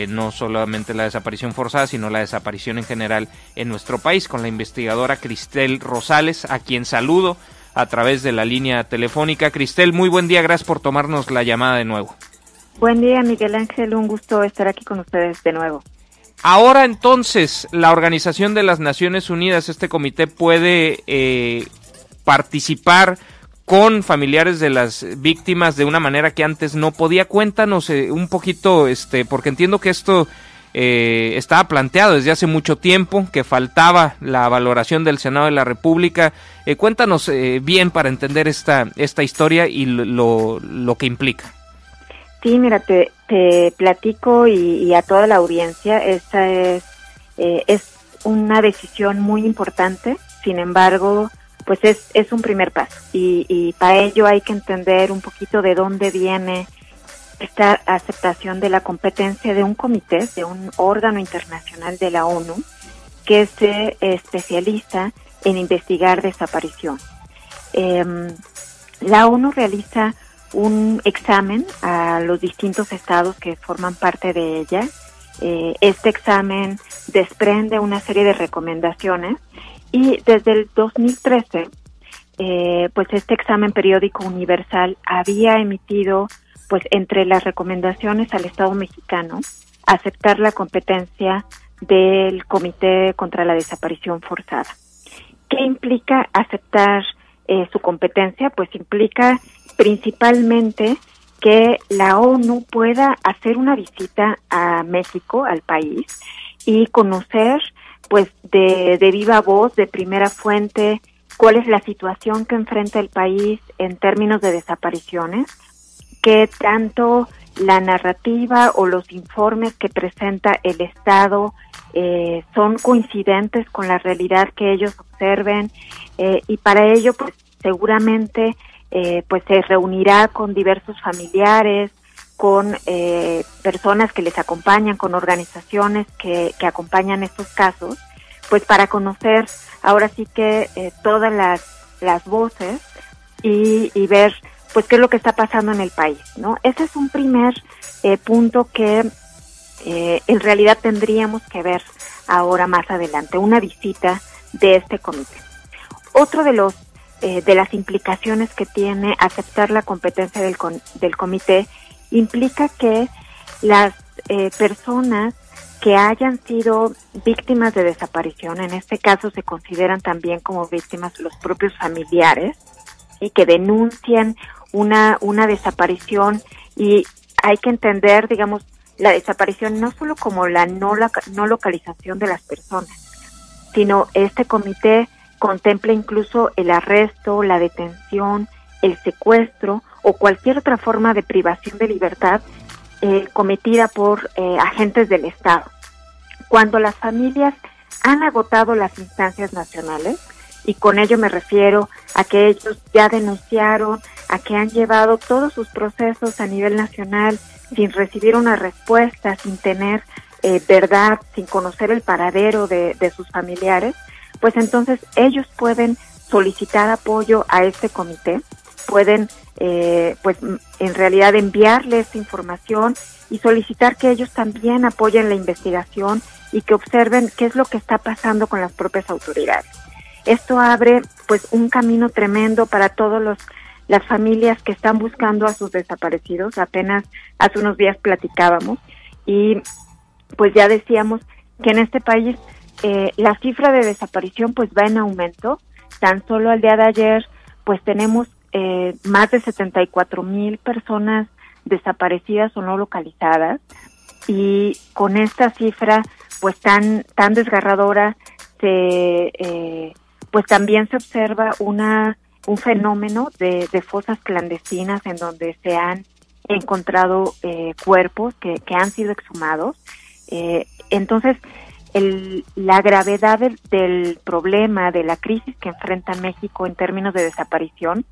no solamente la desaparición forzada, sino la desaparición en general en nuestro país, con la investigadora Cristel Rosales, a quien saludo a través de la línea telefónica. Cristel, muy buen día, gracias por tomarnos la llamada de nuevo. Buen día, Miguel Ángel, un gusto estar aquí con ustedes de nuevo. Ahora entonces, la Organización de las Naciones Unidas, este comité, puede participar con familiares de las víctimas de una manera que antes no podía. Cuéntanos un poquito, porque entiendo que esto estaba planteado desde hace mucho tiempo, que faltaba la valoración del Senado de la República. Cuéntanos bien para entender esta historia y lo que implica. Sí, mira, te platico y a toda la audiencia, esta es una decisión muy importante. Sin embargo, pues es un primer paso y para ello hay que entender un poquito de dónde viene esta aceptación de la competencia de un comité, de un órgano internacional de la ONU que se especializa en investigar desaparición. La ONU realiza un examen a los distintos estados que forman parte de ella. Este examen desprende una serie de recomendaciones y desde el 2013, pues este examen periódico universal había emitido, pues entre las recomendaciones al Estado mexicano, aceptar la competencia del Comité contra la Desaparición Forzada. ¿Qué implica aceptar su competencia? Pues implica principalmente que la ONU pueda hacer una visita a México, al país, y conocer pues de viva voz, de primera fuente, cuál es la situación que enfrenta el país en términos de desapariciones, qué tanto la narrativa o los informes que presenta el Estado son coincidentes con la realidad que ellos observen, y para ello pues seguramente pues se reunirá con diversos familiares, con personas que les acompañan, con organizaciones que acompañan estos casos, pues para conocer ahora sí que todas las voces y ver pues qué es lo que está pasando en el país, ¿no? Ese es un primer punto que en realidad tendríamos que ver ahora más adelante, una visita de este comité. Otro de las implicaciones que tiene aceptar la competencia del comité implica que las personas que hayan sido víctimas de desaparición, en este caso se consideran también como víctimas los propios familiares, y que denuncian una desaparición, y hay que entender, digamos, la desaparición no solo como la no localización de las personas, sino este comité contempla incluso el arresto, la detención, el secuestro o cualquier otra forma de privación de libertad cometida por agentes del Estado. Cuando las familias han agotado las instancias nacionales, y con ello me refiero a que ellos ya denunciaron, a que han llevado todos sus procesos a nivel nacional sin recibir una respuesta, sin tener verdad, sin conocer el paradero de sus familiares, pues entonces ellos pueden solicitar apoyo a este comité, pueden pues en realidad enviarle esta información y solicitar que ellos también apoyen la investigación y que observen qué es lo que está pasando con las propias autoridades. esto abre pues un camino tremendo para todos las familias que están buscando a sus desaparecidos. Apenas hace unos días platicábamos y pues ya decíamos que en este país la cifra de desaparición pues va en aumento. Tan solo al día de ayer pues tenemos más de 74,000 personas desaparecidas o no localizadas, y con esta cifra pues tan desgarradora pues también se observa un fenómeno de fosas clandestinas en donde se han encontrado cuerpos que han sido exhumados. Entonces la gravedad del problema, de la crisis que enfrenta México en términos de desaparición,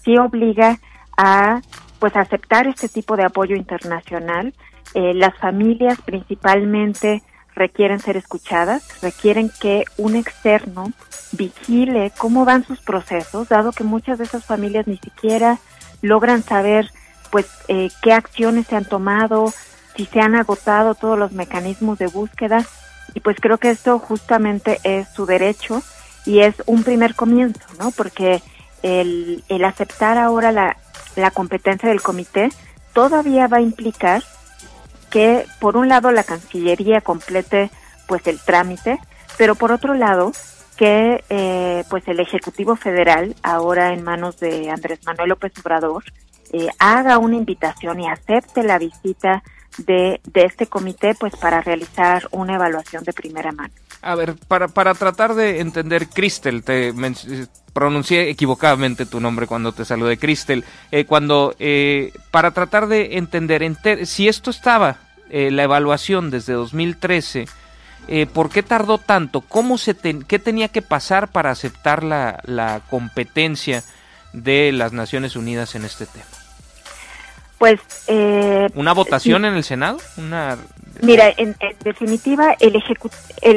sí obliga a pues aceptar este tipo de apoyo internacional. Las familias principalmente requieren ser escuchadas, requieren que un externo vigile cómo van sus procesos, dado que muchas de esas familias ni siquiera logran saber pues qué acciones se han tomado, si se han agotado todos los mecanismos de búsqueda, y pues creo que esto justamente es su derecho y es un primer comienzo, ¿no? Porque el aceptar ahora la competencia del comité todavía va a implicar que por un lado la Cancillería complete pues el trámite, pero por otro lado que pues el Ejecutivo Federal, ahora en manos de Andrés Manuel López Obrador, haga una invitación y acepte la visita de este comité pues para realizar una evaluación de primera mano. A ver, para tratar de entender, Cristel, pronuncié equivocadamente tu nombre cuando te saludé, Cristel, para tratar de entender si esto estaba, la evaluación desde 2013, ¿por qué tardó tanto? ¿Qué tenía que pasar para aceptar la competencia de las Naciones Unidas en este tema? Pues ¿una votación en el Senado? Mira, en definitiva, el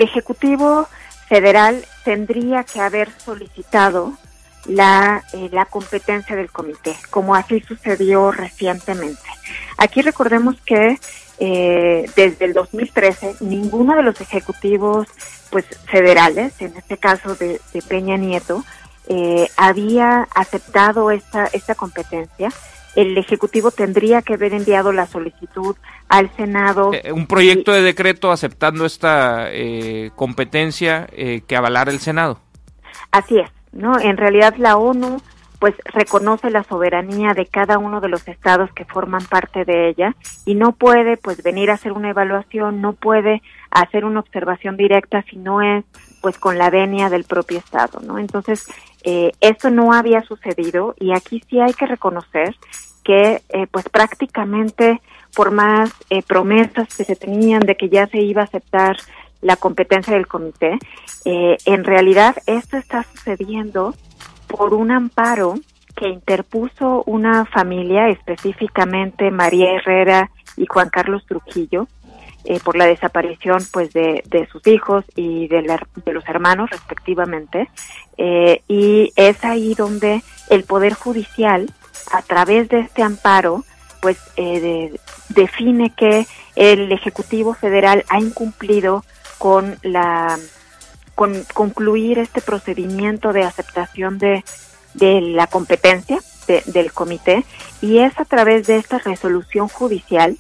Ejecutivo Federal tendría que haber solicitado la competencia del comité, como así sucedió recientemente. Aquí recordemos que desde el 2013 ninguno de los ejecutivos pues federales, en este caso de Peña Nieto, había aceptado esta competencia. El Ejecutivo tendría que haber enviado la solicitud al Senado. Un proyecto de decreto aceptando esta competencia que avalara el Senado. Así es, ¿no? En realidad la ONU pues reconoce la soberanía de cada uno de los estados que forman parte de ella y no puede pues venir a hacer una evaluación, no puede hacer una observación directa si no es pues con la venia del propio estado, ¿no? Entonces esto no había sucedido y aquí sí hay que reconocer que pues prácticamente por más promesas que se tenían de que ya se iba a aceptar la competencia del comité, en realidad esto está sucediendo por un amparo que interpuso una familia, específicamente María Herrera y Juan Carlos Trujillo, por la desaparición pues de sus hijos y de los hermanos respectivamente, y es ahí donde el Poder Judicial, a través de este amparo, pues define que el Ejecutivo Federal ha incumplido con concluir este procedimiento de aceptación de la competencia del comité, y es a través de esta resolución judicial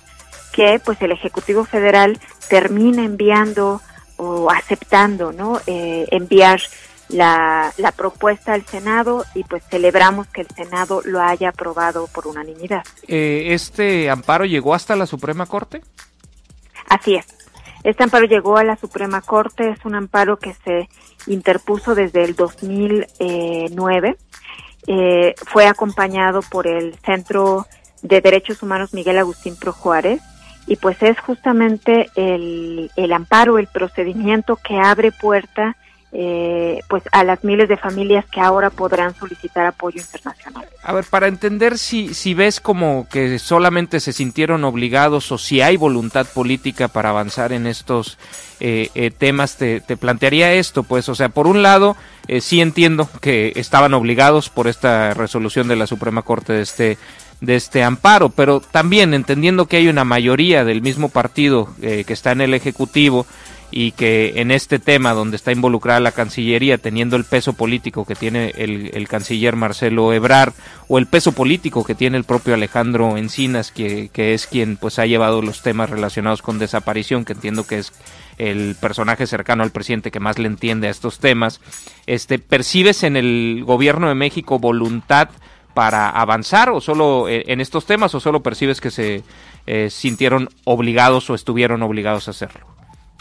que pues el Ejecutivo Federal termina enviando o aceptando, ¿no? Enviar la propuesta al Senado, y pues celebramos que el Senado lo haya aprobado por unanimidad. ¿Este amparo llegó hasta la Suprema Corte? Así es. Este amparo llegó a la Suprema Corte, es un amparo que se interpuso desde el 2009, fue acompañado por el Centro de Derechos Humanos Miguel Agustín Pro Juárez, y pues es justamente el amparo, el procedimiento que abre puerta pues a las miles de familias que ahora podrán solicitar apoyo internacional. A ver, para entender si ves como que solamente se sintieron obligados o si hay voluntad política para avanzar en estos temas, te plantearía esto, pues, o sea, por un lado, sí entiendo que estaban obligados por esta resolución de la Suprema Corte de este amparo, pero también entendiendo que hay una mayoría del mismo partido que está en el Ejecutivo y que en este tema donde está involucrada la Cancillería, teniendo el peso político que tiene el canciller Marcelo Ebrard, o el peso político que tiene el propio Alejandro Encinas, que es quien pues ha llevado los temas relacionados con desaparición, que entiendo que es el personaje cercano al presidente que más le entiende a estos temas, ¿percibes en el gobierno de México voluntad para avanzar o solo en estos temas, o solo percibes que se sintieron obligados o estuvieron obligados a hacerlo?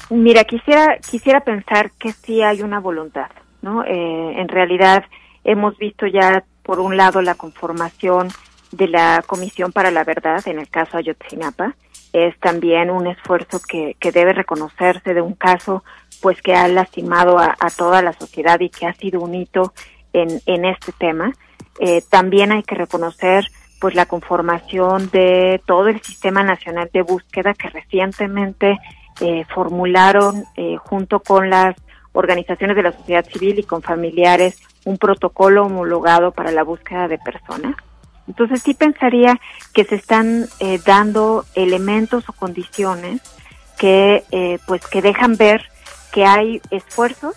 Mira, quisiera pensar que sí hay una voluntad, ¿no? En realidad hemos visto ya, por un lado, la conformación de la Comisión para la Verdad en el caso Ayotzinapa. Es también un esfuerzo que debe reconocerse de un caso pues que ha lastimado a toda la sociedad y que ha sido un hito en este tema. También hay que reconocer pues la conformación de todo el Sistema Nacional de Búsqueda que recientemente formularon junto con las organizaciones de la sociedad civil y con familiares un protocolo homologado para la búsqueda de personas. Entonces sí pensaría que se están dando elementos o condiciones que que dejan ver que hay esfuerzos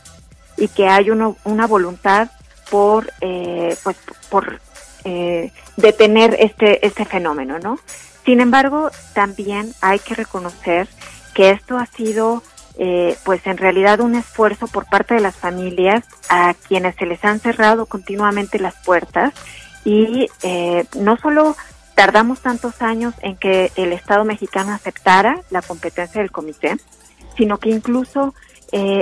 y que hay una voluntad por detener este fenómeno, ¿no? Sin embargo, también hay que reconocer que esto ha sido en realidad un esfuerzo por parte de las familias a quienes se les han cerrado continuamente las puertas. Y no solo tardamos tantos años en que el Estado mexicano aceptara la competencia del comité, sino que incluso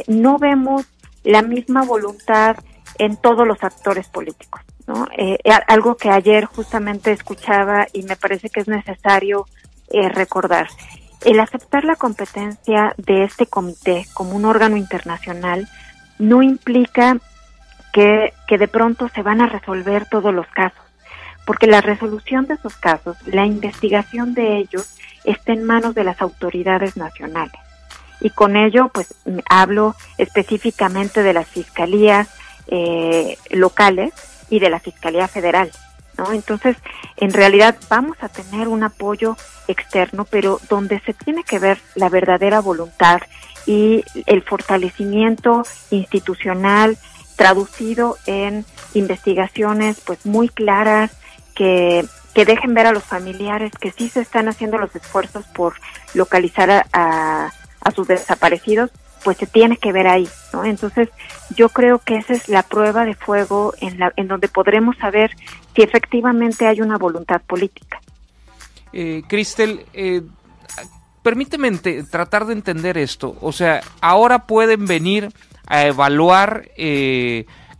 no vemos la misma voluntad en todos los actores políticos, ¿no? Algo que ayer justamente escuchaba y me parece que es necesario recordar. El aceptar la competencia de este comité como un órgano internacional no implica que de pronto se van a resolver todos los casos, porque la resolución de esos casos, la investigación de ellos, está en manos de las autoridades nacionales. Y con ello, pues, hablo específicamente de las fiscalías locales y de la Fiscalía Federal, ¿no? Entonces, en realidad vamos a tener un apoyo externo, pero donde se tiene que ver la verdadera voluntad y el fortalecimiento institucional traducido en investigaciones pues muy claras que dejen ver a los familiares que sí se están haciendo los esfuerzos por localizar a sus desaparecidos, pues se tiene que ver ahí, ¿no? Entonces yo creo que esa es la prueba de fuego en donde podremos saber si efectivamente hay una voluntad política. Cristel, permíteme tratar de entender esto. O sea, ahora pueden venir a evaluar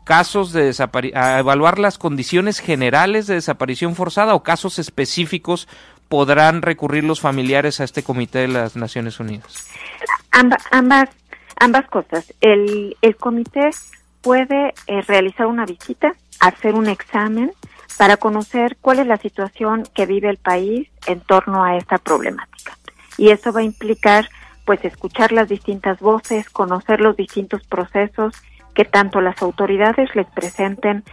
casos de a evaluar las condiciones generales de desaparición forzada, o casos específicos podrán recurrir los familiares a este comité de las Naciones Unidas. Ambas cosas. El comité puede realizar una visita, hacer un examen para conocer cuál es la situación que vive el país en torno a esta problemática. Y eso va a implicar pues escuchar las distintas voces, conocer los distintos procesos, que tanto las autoridades les presenten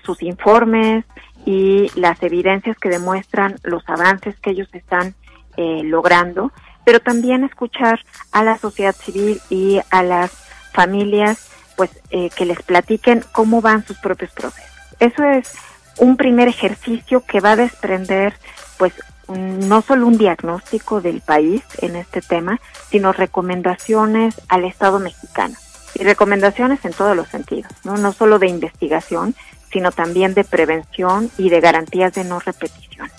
sus informes y las evidencias que demuestran los avances que ellos están logrando, pero también escuchar a la sociedad civil y a las familias pues que les platiquen cómo van sus propios procesos. Eso es un primer ejercicio que va a desprender pues no solo un diagnóstico del país en este tema, sino recomendaciones al Estado mexicano. Y recomendaciones en todos los sentidos, no solo de investigación, sino también de prevención y de garantías de no repetición.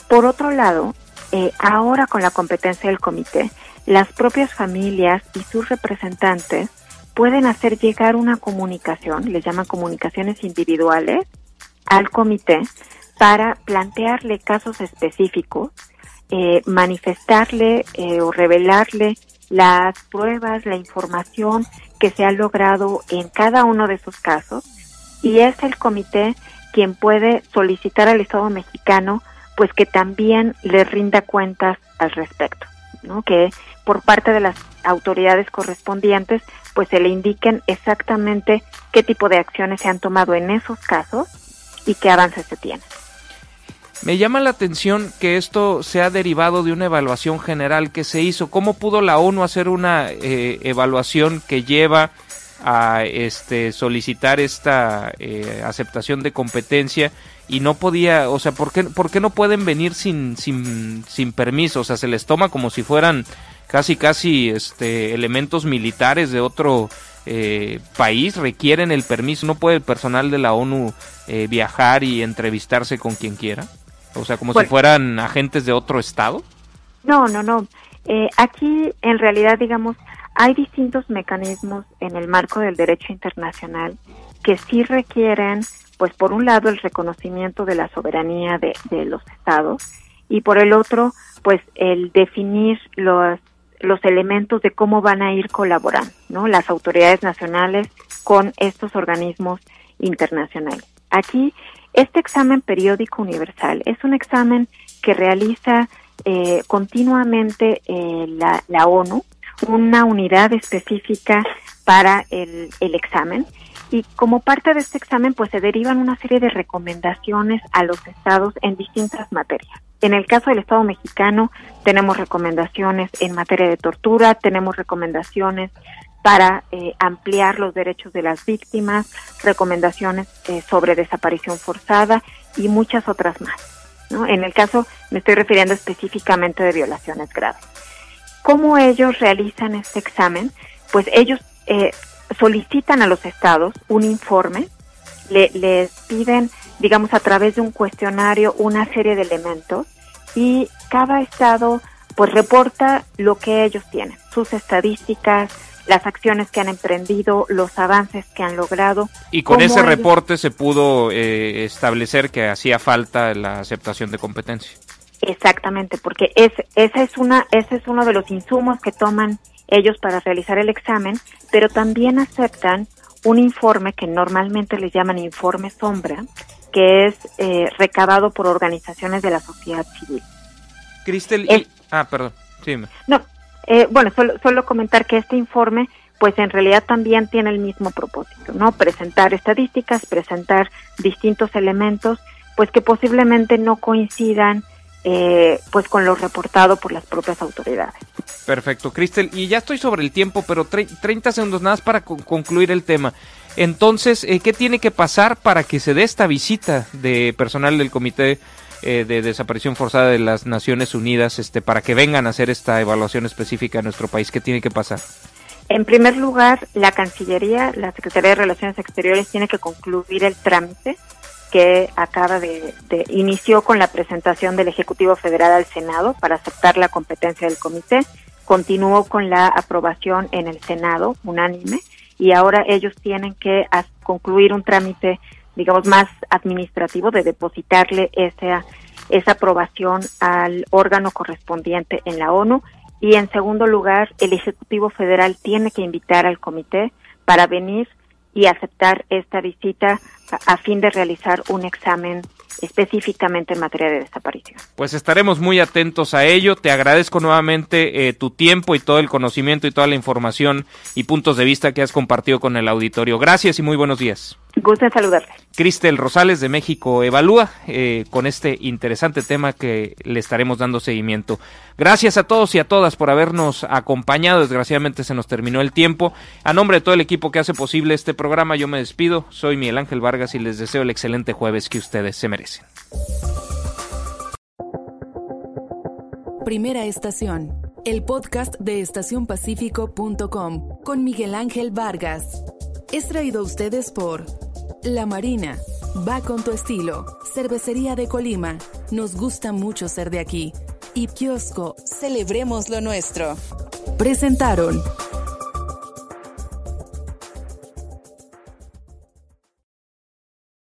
Por otro lado, ahora con la competencia del comité, las propias familias y sus representantes pueden hacer llegar una comunicación, les llaman comunicaciones individuales, al comité para plantearle casos específicos, manifestarle o revelarle las pruebas, la información que se ha logrado en cada uno de esos casos, y es el comité quien puede solicitar al Estado mexicano pues que también le rinda cuentas al respecto, ¿no? Que por parte de las autoridades correspondientes pues se le indiquen exactamente qué tipo de acciones se han tomado en esos casos y qué avances se tienen. Me llama la atención que esto sea derivado de una evaluación general que se hizo. ¿Cómo pudo la ONU hacer una evaluación que lleva a solicitar esta aceptación de competencia y no podía, o sea, ¿por qué no pueden venir sin permiso? O sea, se les toma como si fueran casi elementos militares de otro país, requieren el permiso. ¿No puede el personal de la ONU viajar y entrevistarse con quien quiera? O sea, como si fueran agentes de otro estado. No. Aquí, en realidad, digamos, hay distintos mecanismos en el marco del derecho internacional que sí requieren, pues, por un lado, el reconocimiento de la soberanía de los estados y por el otro, pues, el definir los elementos de cómo van a ir colaborando, ¿no? Las autoridades nacionales con estos organismos internacionales. Aquí, este examen periódico universal es un examen que realiza continuamente la ONU, una unidad específica para el examen, y como parte de este examen pues se derivan una serie de recomendaciones a los estados en distintas materias. En el caso del Estado mexicano tenemos recomendaciones en materia de tortura, tenemos recomendaciones para ampliar los derechos de las víctimas, recomendaciones sobre desaparición forzada y muchas otras más, ¿no? En el caso me estoy refiriendo específicamente de violaciones graves. ¿Cómo ellos realizan este examen? Pues ellos solicitan a los estados un informe, les piden, digamos, a través de un cuestionario una serie de elementos y cada estado pues reporta lo que ellos tienen, sus estadísticas, las acciones que han emprendido, los avances que han logrado. Y con ese reporte se pudo establecer que hacía falta la aceptación de competencia. Exactamente, porque ese es uno de los insumos que toman ellos para realizar el examen, pero también aceptan un informe que normalmente les llaman informe sombra, que es recabado por organizaciones de la sociedad civil. Cristel, perdón, sí. No, solo comentar que este informe, pues en realidad también tiene el mismo propósito, ¿no? Presentar estadísticas, presentar distintos elementos, pues que posiblemente no coincidan pues con lo reportado por las propias autoridades. Perfecto, Cristel, y ya estoy sobre el tiempo, pero 30 segundos nada más para concluir el tema. Entonces, ¿qué tiene que pasar para que se dé esta visita de personal del Comité de Desaparición Forzada de las Naciones Unidas, para que vengan a hacer esta evaluación específica de nuestro país? ¿Qué tiene que pasar? En primer lugar, la Cancillería, la Secretaría de Relaciones Exteriores tiene que concluir el trámite que acaba inició con la presentación del Ejecutivo Federal al Senado para aceptar la competencia del comité, continuó con la aprobación en el Senado, unánime, y ahora ellos tienen que concluir un trámite, digamos, más administrativo de depositarle esa aprobación al órgano correspondiente en la ONU, y en segundo lugar, el Ejecutivo Federal tiene que invitar al comité para venir y aceptar esta visita a fin de realizar un examen específicamente en materia de desaparición. Pues estaremos muy atentos a ello. Te agradezco nuevamente tu tiempo y todo el conocimiento y toda la información y puntos de vista que has compartido con el auditorio. Gracias y muy buenos días. Gusto en saludarles. Cristel Rosales de México Evalúa, con este interesante tema que le estaremos dando seguimiento. Gracias a todos y a todas por habernos acompañado. Desgraciadamente se nos terminó el tiempo. A nombre de todo el equipo que hace posible este programa, yo me despido. Soy Miguel Ángel Vargas y les deseo el excelente jueves que ustedes se merecen. Primera estación, el podcast de estacionpacífico.com con Miguel Ángel Vargas. Es traído a ustedes por La Marina, va con tu estilo, Cervecería de Colima, nos gusta mucho ser de aquí, y Kiosco, celebremos lo nuestro. Presentaron